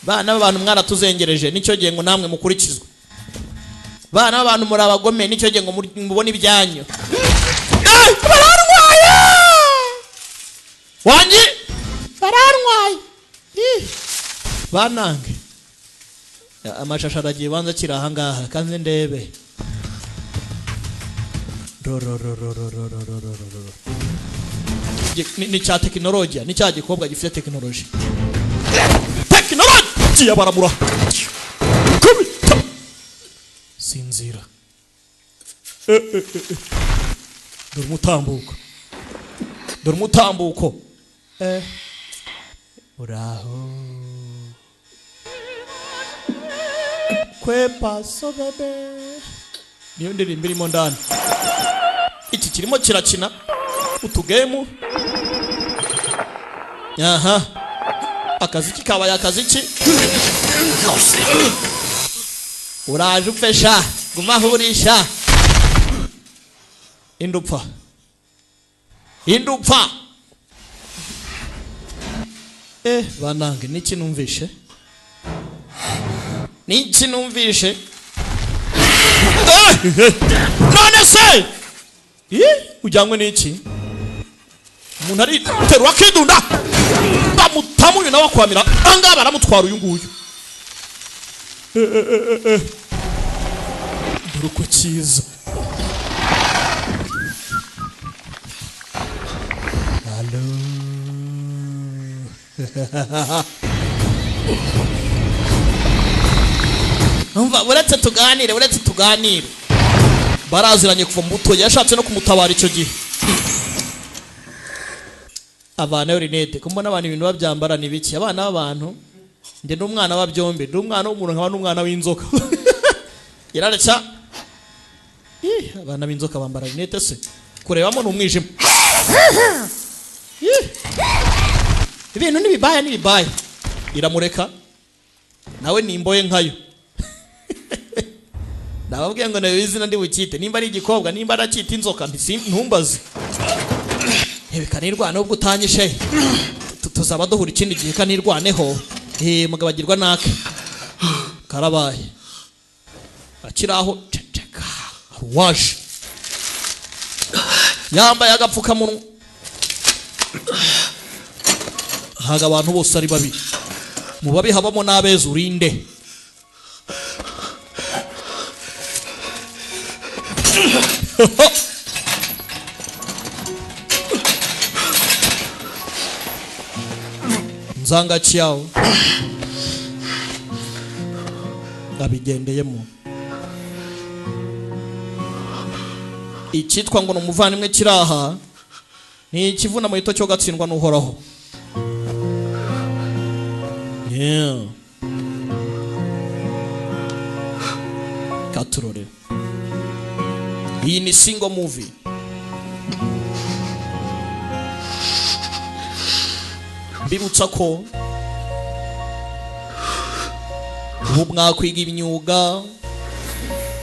Bana b'abantu mwaratuzengereje nicyo gihe ngo namwe mukurikizwe. Bana b'abantu muri abagome nicyo gihe ngo mubone ibyanyu. Bararwaye. Wangi bararwaye. Banange. Amashasharagiye banza kiraha ngaha kandi ndebe. Ni cha teknolojia, ni cha gikobwa gifite teknolojia. Teknolojia baramura. Sinzira. Dormutambuko. Uraho. Kwe paso bebe. Niyo ndirimbo irimo ndani. Iki kirimo kirakina utugemu. Aha. Akaziki kabaye akaziki. Uraje upfesha gumahurisha indupfa. indupfa banange niki numvishe none se ujyanywe n'iki umuntu ari terura akidunda bamutamuye nawe akwamira anga baramutwara uyu nguyu dore uko cyiza halo umva uretse tuganire baraziranye kuva muto yashatse no kumutabara icyo gihe abana yorinete kumbona abantu ibintu babyambara ni biki abana b'abantu nde n'umwana wa byombe n'umwana w'umuntu nkaba n'umwana w'inzoka irarecha abana b'inzoka bambara rinete se kurebamo n'umwijima ibintu nibibaye iramureka nawe nimboye nkayo nababwiye ngo nayo izina ndi bukite nimba ari igikobwa nimba arakita inzoka ntumbaze kanirwane ubwo utanyishe tuzaba duhura ikindi gihe kanirwaneho mugabagirwa nake karabaye akiraho ceceka waje yambaye agapfukamunwa haga abantu bose ari babiri mu babi habamo n'abeza urinde nzanga cyawo abigendeyemo icyitwa ngo n'umuvandimwe kiraha ni ikivuna mu gito cyo gatsindwa n'uhoraho katurore iyi ni single movie mbibutsa ko ubu mwakwiga imyuga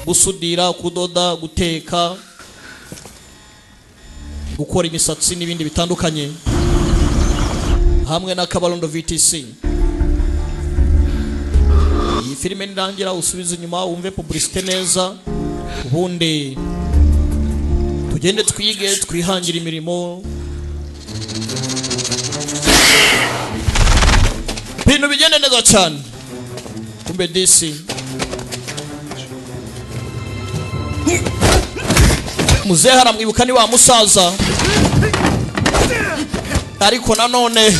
gusudira kudoda guteka gukora imisatsi n'ibindi bitandukanye hamwe na Kabarondo VTC iyi filime nirangira usubize inyuma wumve publicité neza ubundi tugende twige twihangira imirimo bintu bigende neza cyane kumbe DC muzehe aramwibuka ni wa musaza ariko nanone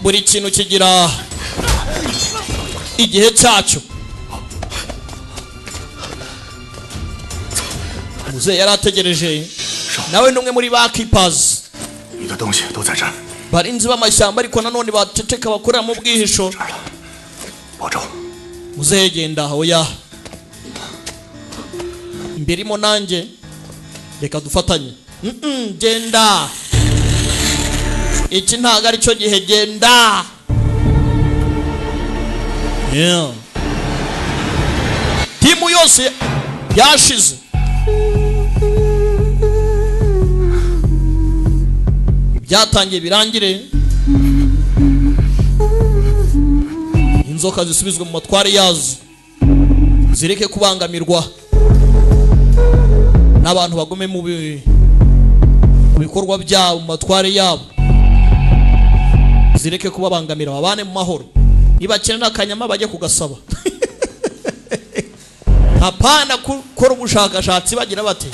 buri kintu kigira igihe cyacyo muzehe yarategereje nawe numwe muri ba keepers barinzi b'amashyamba ariko nanone baceceka bakorera mu bwihisho muzehe genda oya mbirimo nanjye reka dufatanye genda iki ntago ari cyo gihe genda timu yose yashize byatangiye birangire inzoka zisubizwe mu matware yazo zireke kubangamirwa n'abantu bagume mu bikorwa byabo mu matware yabo zireke kubabangamira babane mu mahoro nibakenera akanyama bajye kugasaba apana gukora ubushakashatsi bagira bate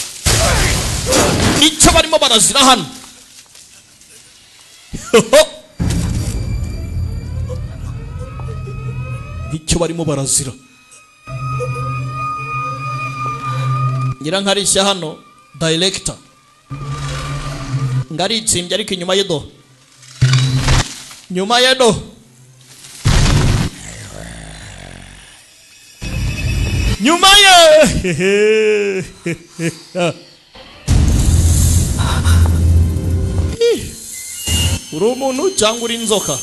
icyo barimo barazira hano icyo barimo barazira nyirankarishya hano director ngaritsimbye ariko inyuma yedo nyuma yedo nyuma ye uri umuntu cyangwa uri inzoka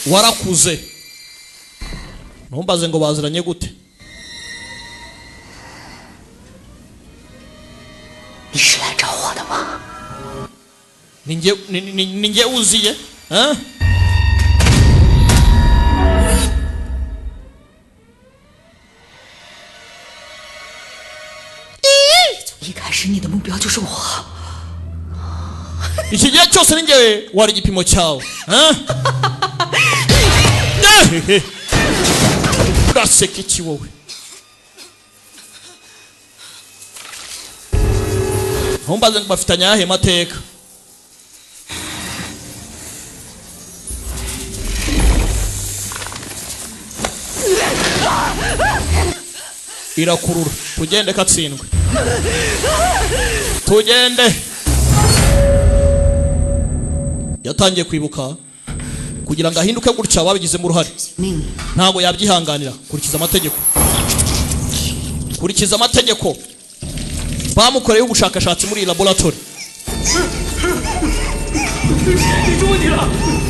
warakuze ntumbaze ngo baziranye gute 你是来找我的吗？ ninjye uziye huh? 一开始你的目标就是我。 iki gihe cyose ninjye wari igipimo cyawe uraseka iki wowe ntumbaze ngo bafitanye ayahe mateka irakurura tugende katsindwe tugende yatangiye kwibuka kugira ngo ahinduke gutya babigizemo uruhare ntago yabyihanganira kurikiza amategeko bamukoreye ubushakashatsi muri laboratory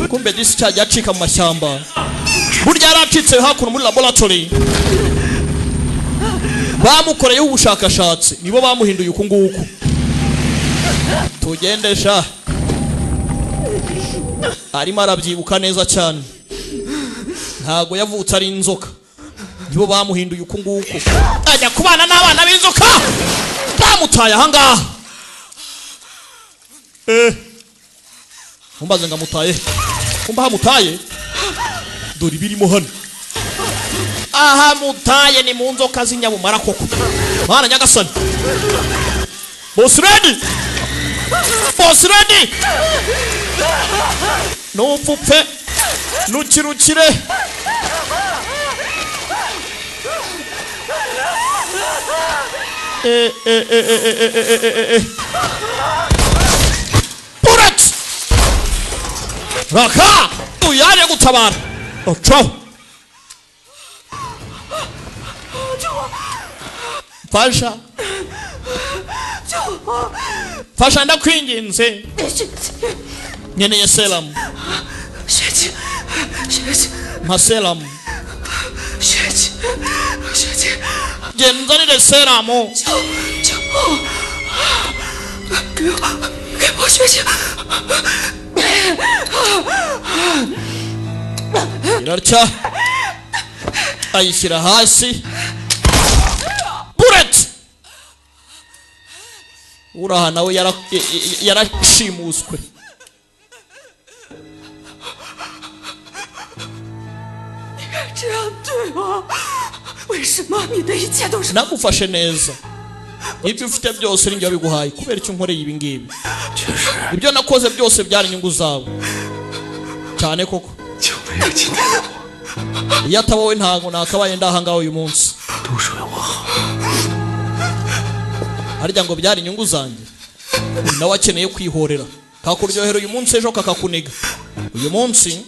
kumbe disi cyajya acika mu mashyamba burya yaracitse hakuno muri laboratory bamukoreye ubushakashatsi nibo bamuhinduye uku nguku tugendesha arimo arabyibuka neza cyane ntago yavutse ari inzoka nibo bamuhinduye uku nguku ajya kubana n'abana b'inzoka bamutaye ahangaha mumbaze ngo amutaye kumba hamutaye dore ibirimo hano aha mutaye ni mu nzoka z'inyabumara koko mwana nyagasani boss ready nupfupfe nukirukire Purat Raka uyare gutabara ocho Fasha ndakwinginze nyeneye selam 学姐，学姐， Maselam 学姐，学姐， genzanire seramu 救我！给我学姐！ irarya ayishyira hasi bullet uraha nawe yarashimuswe 这样对我，为什么你的一切都是？ nagufashe neza ibyo ufite byose ninjye wabiguhaye kubera icyo nkoreye ibi ngibi ibyo nakoze byose byari inyungu zawe cyane koko iyo ataba wowe ntago nakabaye ndahangaho uyu munsi harya ngo byari inyungu zanjye nawe akeneye kwihorera kakuryohera uyu munsi ejo kakakuniga uyu munsi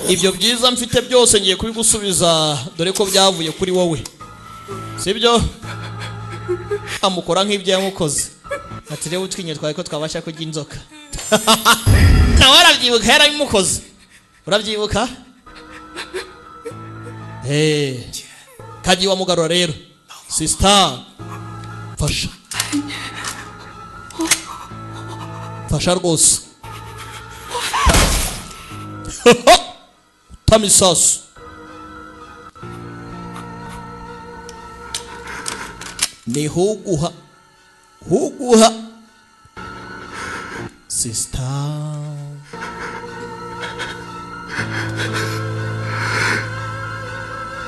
ibyo byiza mfite byose ngiye kubigusubiza dore ko byavuye kuri wowe sibyo amukora nk'ibyo yamukoze ati rero utwinye twaye ko twabasha kurya inzoka nawe arabyibuka yarabimukoze urabyibuka kagiye wamugarura rero sister fasha fasha rwose tamisasu ni huguha sister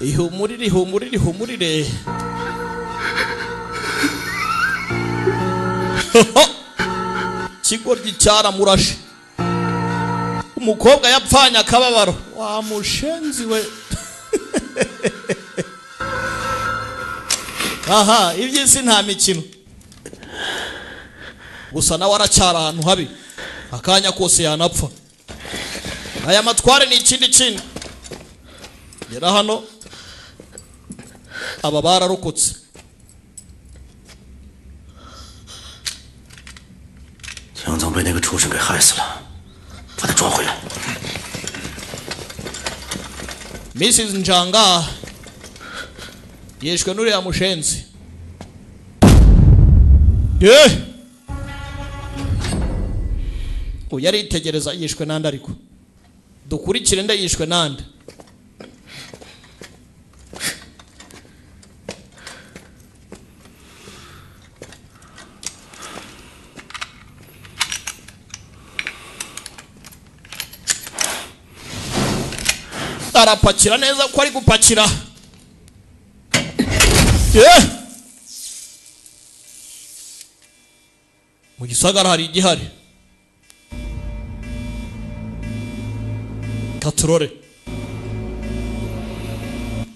ihumurire kigoryi cyaramurashe umukobwa yapfanye akababaro wa mushenzi we aha iby'isi nta mikino gusa nawe aracyari ahantu habi akanya kose yanapfa aya matware ni ikindi kintu gera hano aba bararokotse 畜生给害死了，把他抓回来。Mrs. Njanga yishwe n'uriya mushenzi. Yari itegereza yishwe nande ariko dukurikire nda yishwe nande. Arapakira neza ko ari gupakira. Mu gisagara hari igihari. Katurore.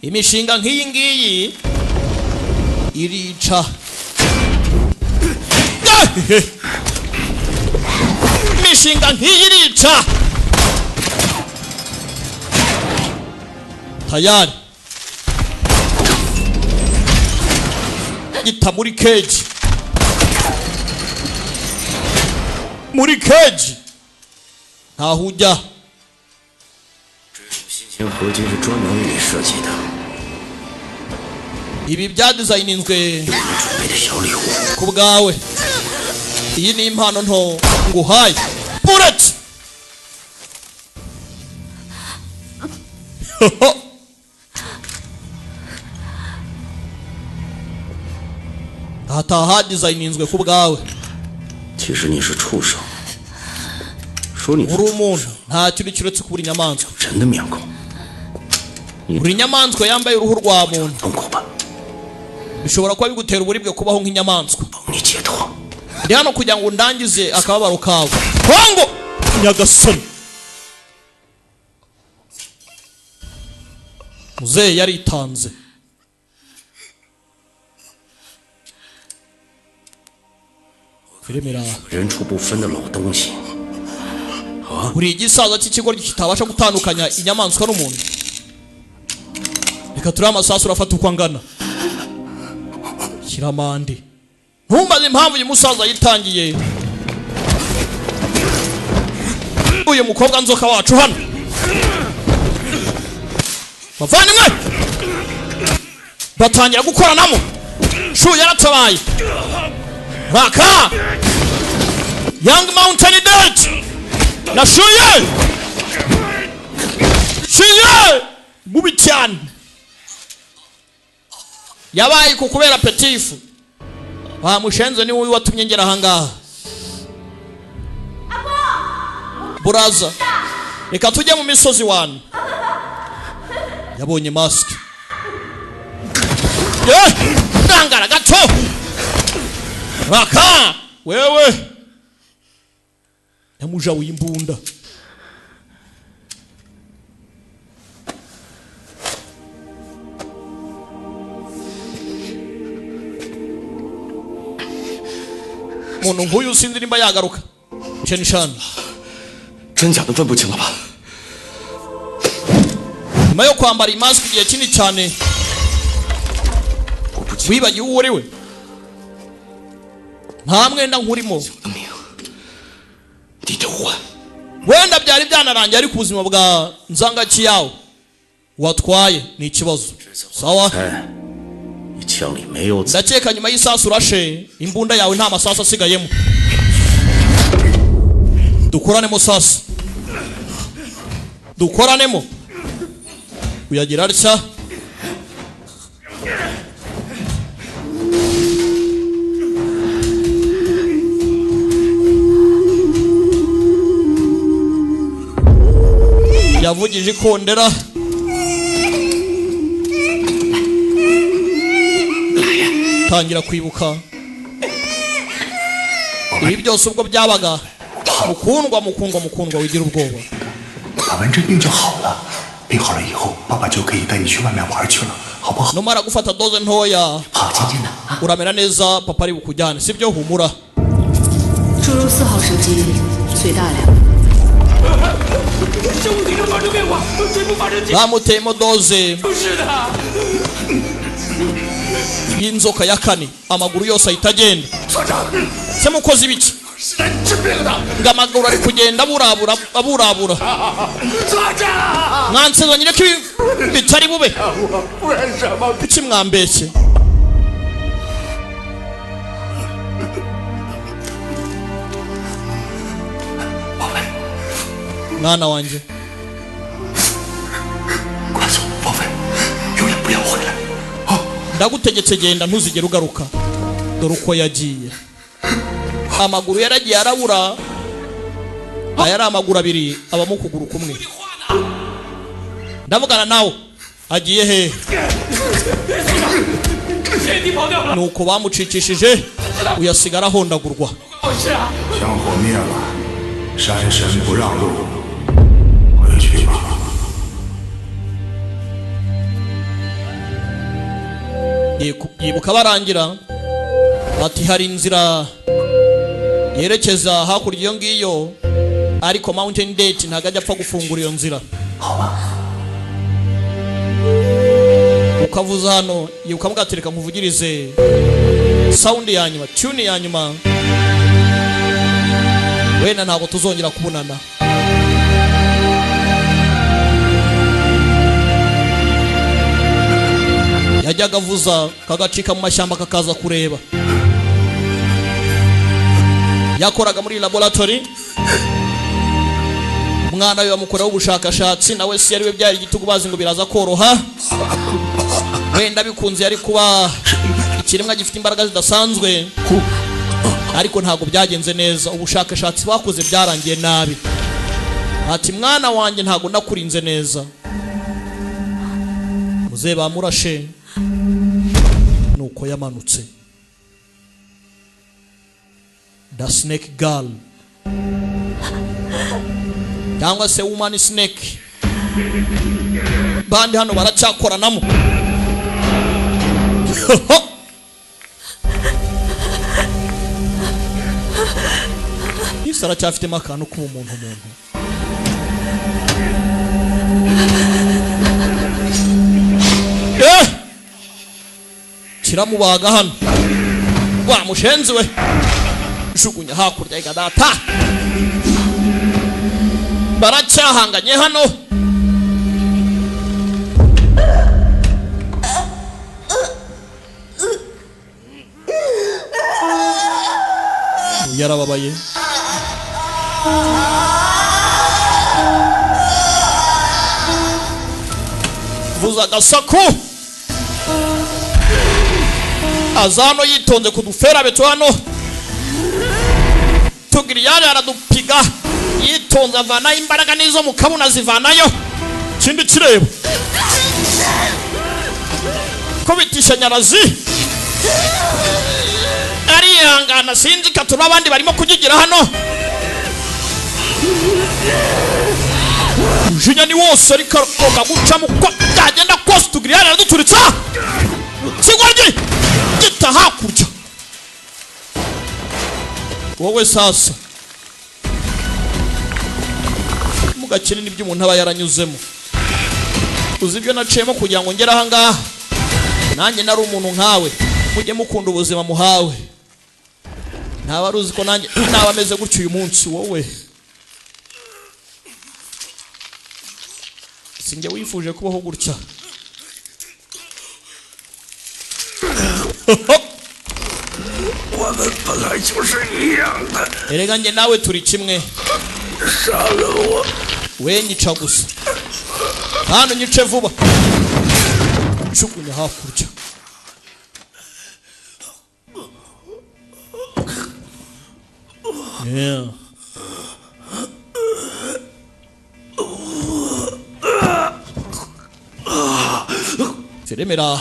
Imishinga nk'iyi ngiyi irica. Imishinga nk'iyi irica. Tayari. Ita muri keji. Muri keji. Ntaho ujya. 新型合金是专门为你设计的。Ibi byadesigninzwe 准备的小礼物。 ku bwawe. Iyi ni impano nto nguhaye. Bullet. Hataha designinzwe ku bwawe. 其实你是畜生。说你 uri umuntu nta kintu kiretse kubura inyamaswa. 人的面孔。 uri inyamaswa yambaye uruhu rwa muntu. Bishobora kuba bigutera uburibwe kubaho nk'inyamaswa. Ndi hano kugira ngo ndangize akababaro kawe. Kongo Nyagasani. Muzehe yaritanze. Filmira 人畜不分的老东西。 uri igisaza cy'ikigo kitabasha gutandukanya inyamaswa n'umuntu. Reka turi amasasu urafata uko angana. Kiramandi. Ntumbaze impamvu uyu musaza yitangiye. Uyu mukobwa nzoka wacu hano. Bavandimwe. Batangira gukoranamo. Shu yaratabaye. Raka. Young Mountain Dead. Na shuye. Shuye. Mubi cyane. Yabaye kukubera petifu. Mushenze ni wowe watumye ngera ahangaha. Buraza. Reka tujye mu misozi wane. Yabonye mask. Ndangara gato. Raka. Wewe. Yamuja wimbunda. Muntu nk'uyu sinzi nimba yagaruka. Chenishana. 真假的分不清了吧？ Nyuma yo kwambara imask igihe kinini cyane. Wibagiwe uwo uriwe. Nta mwenda nkurimo. Wenda byari byanarangiye ariko ubuzima bwa nzangaki yawe watwaye ni ikibazo. Sawa? Ndakeka nyuma y'isasu urashe imbunda yawe nta masasu asigayemo. Dukoranemo sasa. Dukoranemo. Uyagira atya. Yavugije ikondera. Tangira kwibuka. Ibi byose ubwo byabaga. Mukundwa wigira ubwoba. 打完这病就好了，病好了以后，爸爸就可以带你去外面玩去了，好不好？ Numara gufata doze ntoya. 好，今天的。Uramera neza papa ari bukujyane sibyo humura. 注入4号手机，最大量。 Bamuteyemo doze. Y'inzoka ya kane amaguru yose ahita agenda. Se mukozi biki? 是来治病的。 ngamaguru ari kugenda aburabura mwansezanyire ko bitari bube 为什么？ kuki mwambeshye mwana wanjye 快走，宝贝，永远不要回来。 ndagutegetse genda ntuzigere ugaruka dore uko yagiye amaguru yaragiye arabura ayari amaguru abiri abamo ukuguru kumwe ndavugana nawe agiye he nuko bamucikishije uyasigara ahondagurwa 香火灭了，山神不让路，回去吧。 yibuka barangira ati hari inzira yerekeza hakurya iyo ngiyo ariko Mountain Date ntago ajya apfa gufungura iyo nzira ukavuza hano yibuka mugatereka nkuvugirize sound ya nyuma tune ya nyuma wenda ntabwo tuzongera kubonana yajyaga avuza kagacika mu mashyamba kakaza kureba yakoraga muri laboratory umwana we bamukoraho ubushakashatsi nawe si yari we byari igitugu bazi ngo biraza koroha wenda bikunze yari kuba ikiremwa gifite imbaraga zidasanzwe ariko ntabwo byagenze neza ubushakashatsi bakoze byarangiye nabi ati mwana wanjye ntabwo nakurinze neza muze bamurashe nuko yamanutse the snake girl cyangwa se woman snake bandi hano baracyakoranamo Isara cyafitemo akantu k'umuntu kiramubaga hano wa mushenzi we jugunya hakurya igadata baracyahanganye hano yarababaye vuza gasaku azano yitonze kudufera beto hano tugiriyari aradupiga yitonze avana imbaraga nizo mukabuna zivanayo kindi kireba ko bitisha nyarazi arihangana sinzi katuna abandi barimo kugigira hano ujinya ni wose ariko akoga gucamo ko byagenda kose tugiriyari araduturitsa sigwaryi gita hakurya wowe sasa mugakire n'ibyo umuntu aba yaranyuzemo uzi ibyo naciyemo kugira ngo ngere aha ngaha nanjye nari umuntu nkawe mujye mukunda ubuzima muhawe ntaba ruzi ko nanjye naba ameze gutyo uyu munsi wowe sinjye wifuje kubaho gutya erega njye nawe turi kimwe we nyica gusa hano nyice vuba njugunya hakurya firemera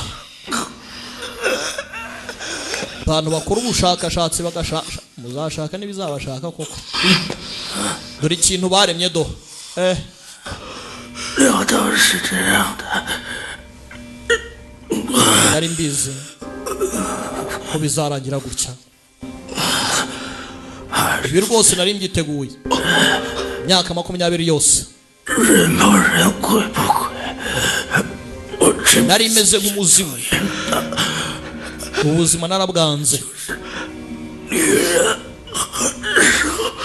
abantu bakora ubushakashatsi bagashaka muzashaka n'ibizabashaka koko dore ikintu baremye do nari mbizi ko bizarangira gutya ibi rwose nari mbyiteguye imyaka 20 yose nari meze nk'umuzimu ubuzima narabwanze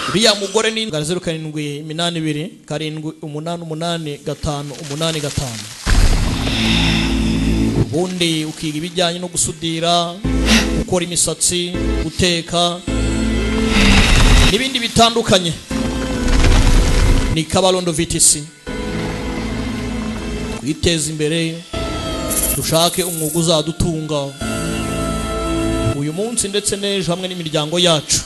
uriya mugore ni 0782 788 ubundi ukiga ibijyanye no gusudira, gukora imisatsi, guteka n'ibindi bitandukanye. Ni Kabalondo VTC. Twiteze imbere, dushake umwuga uzadutunga uyu munsi ndetse n'ejo hamwe n'imiryango yacu.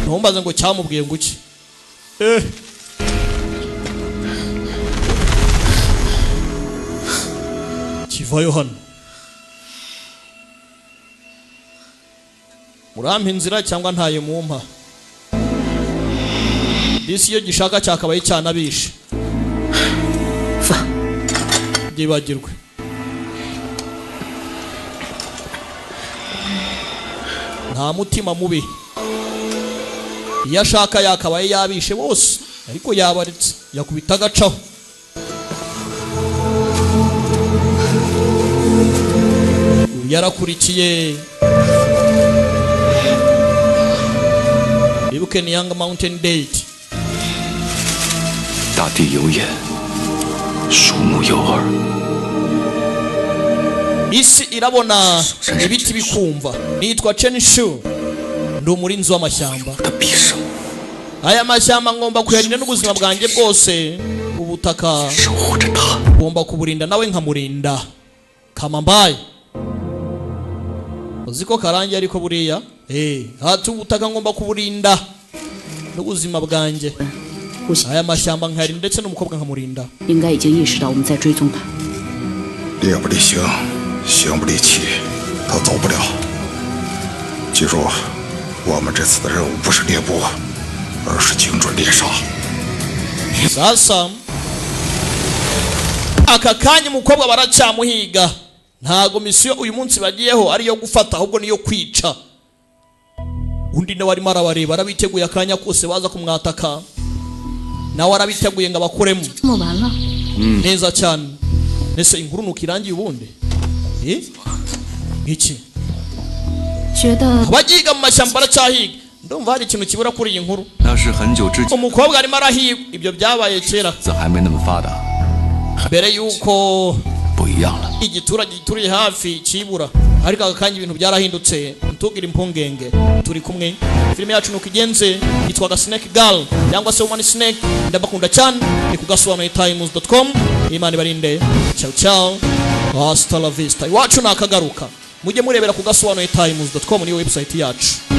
Ntumbaze ngo cyamubwiye ngo iki. Kivayo hano. Murampa inzira cyangwa ntayo mumpa. Disi yo gishaka cyakabaye cyanabishe. Gibagirwe. Nta mutima mubi. Iyo ashaka yakabaye yabishe bose, ariko yabaretse yakubita agacaho. Yarakurikiye. Ibuke ni Young Mountain Date. 大地有眼，树木有耳。 Isi irabona, ibiti bikumva. Nitwa Chenshu, ndi umurinzi w'amashyamba. Aya mashyamba ngomba kuyarinda n'ubuzima bwanjye bwose. Ubutaka ngomba kuburinda nawe nkamurinda. Kamambaye. Uziko karangi ariko buriya hati ubutaka ngomba kuburinda n'ubuzima bwanjye. Aya mashyamba nkarinda ndetse n'umukobwa nkamurinda. 应该已经意识到我们在追踪他。猎不猎行，行不猎骑，他走不了。记住，我们这次的任务不是猎捕，而是精准猎杀。 Sasa aka kanya umukobwa baracyamuhiga. Ntago misiyo uyu munsi bagiyeho ari yo gufata ahubwo niyo kwica. Undi nawe arimo arabareba, arabiteguye akanya kose baza kumwataka. Nawe arabiteguye ngo abakuremo. Neza cyane. Nese inkuru nukirangiye ubundi. Iki? Abagiga mu mashyamba baracyahiga. Ndumva hari ikintu kibura kuri iyi nkuru. Umukobwa arimo arahiga. Ibyo byabaye kera. Mbere yuko igiturage gituriye hafi kibura, ariko akanya ibintu byarahindutse. Ntugire impungenge, turi kumwe. Filime yacu nuko igenze, yitwa Snake Girl cyangwa se Woman Snake. Ndabakunda cyane. Ni ku gasobanuye.com. Imana ibarinde. Ciao ciao. Hasta la vista. Iwacu nakagaruka. Mujye murebera ku gasobanuye.com ni website yacu.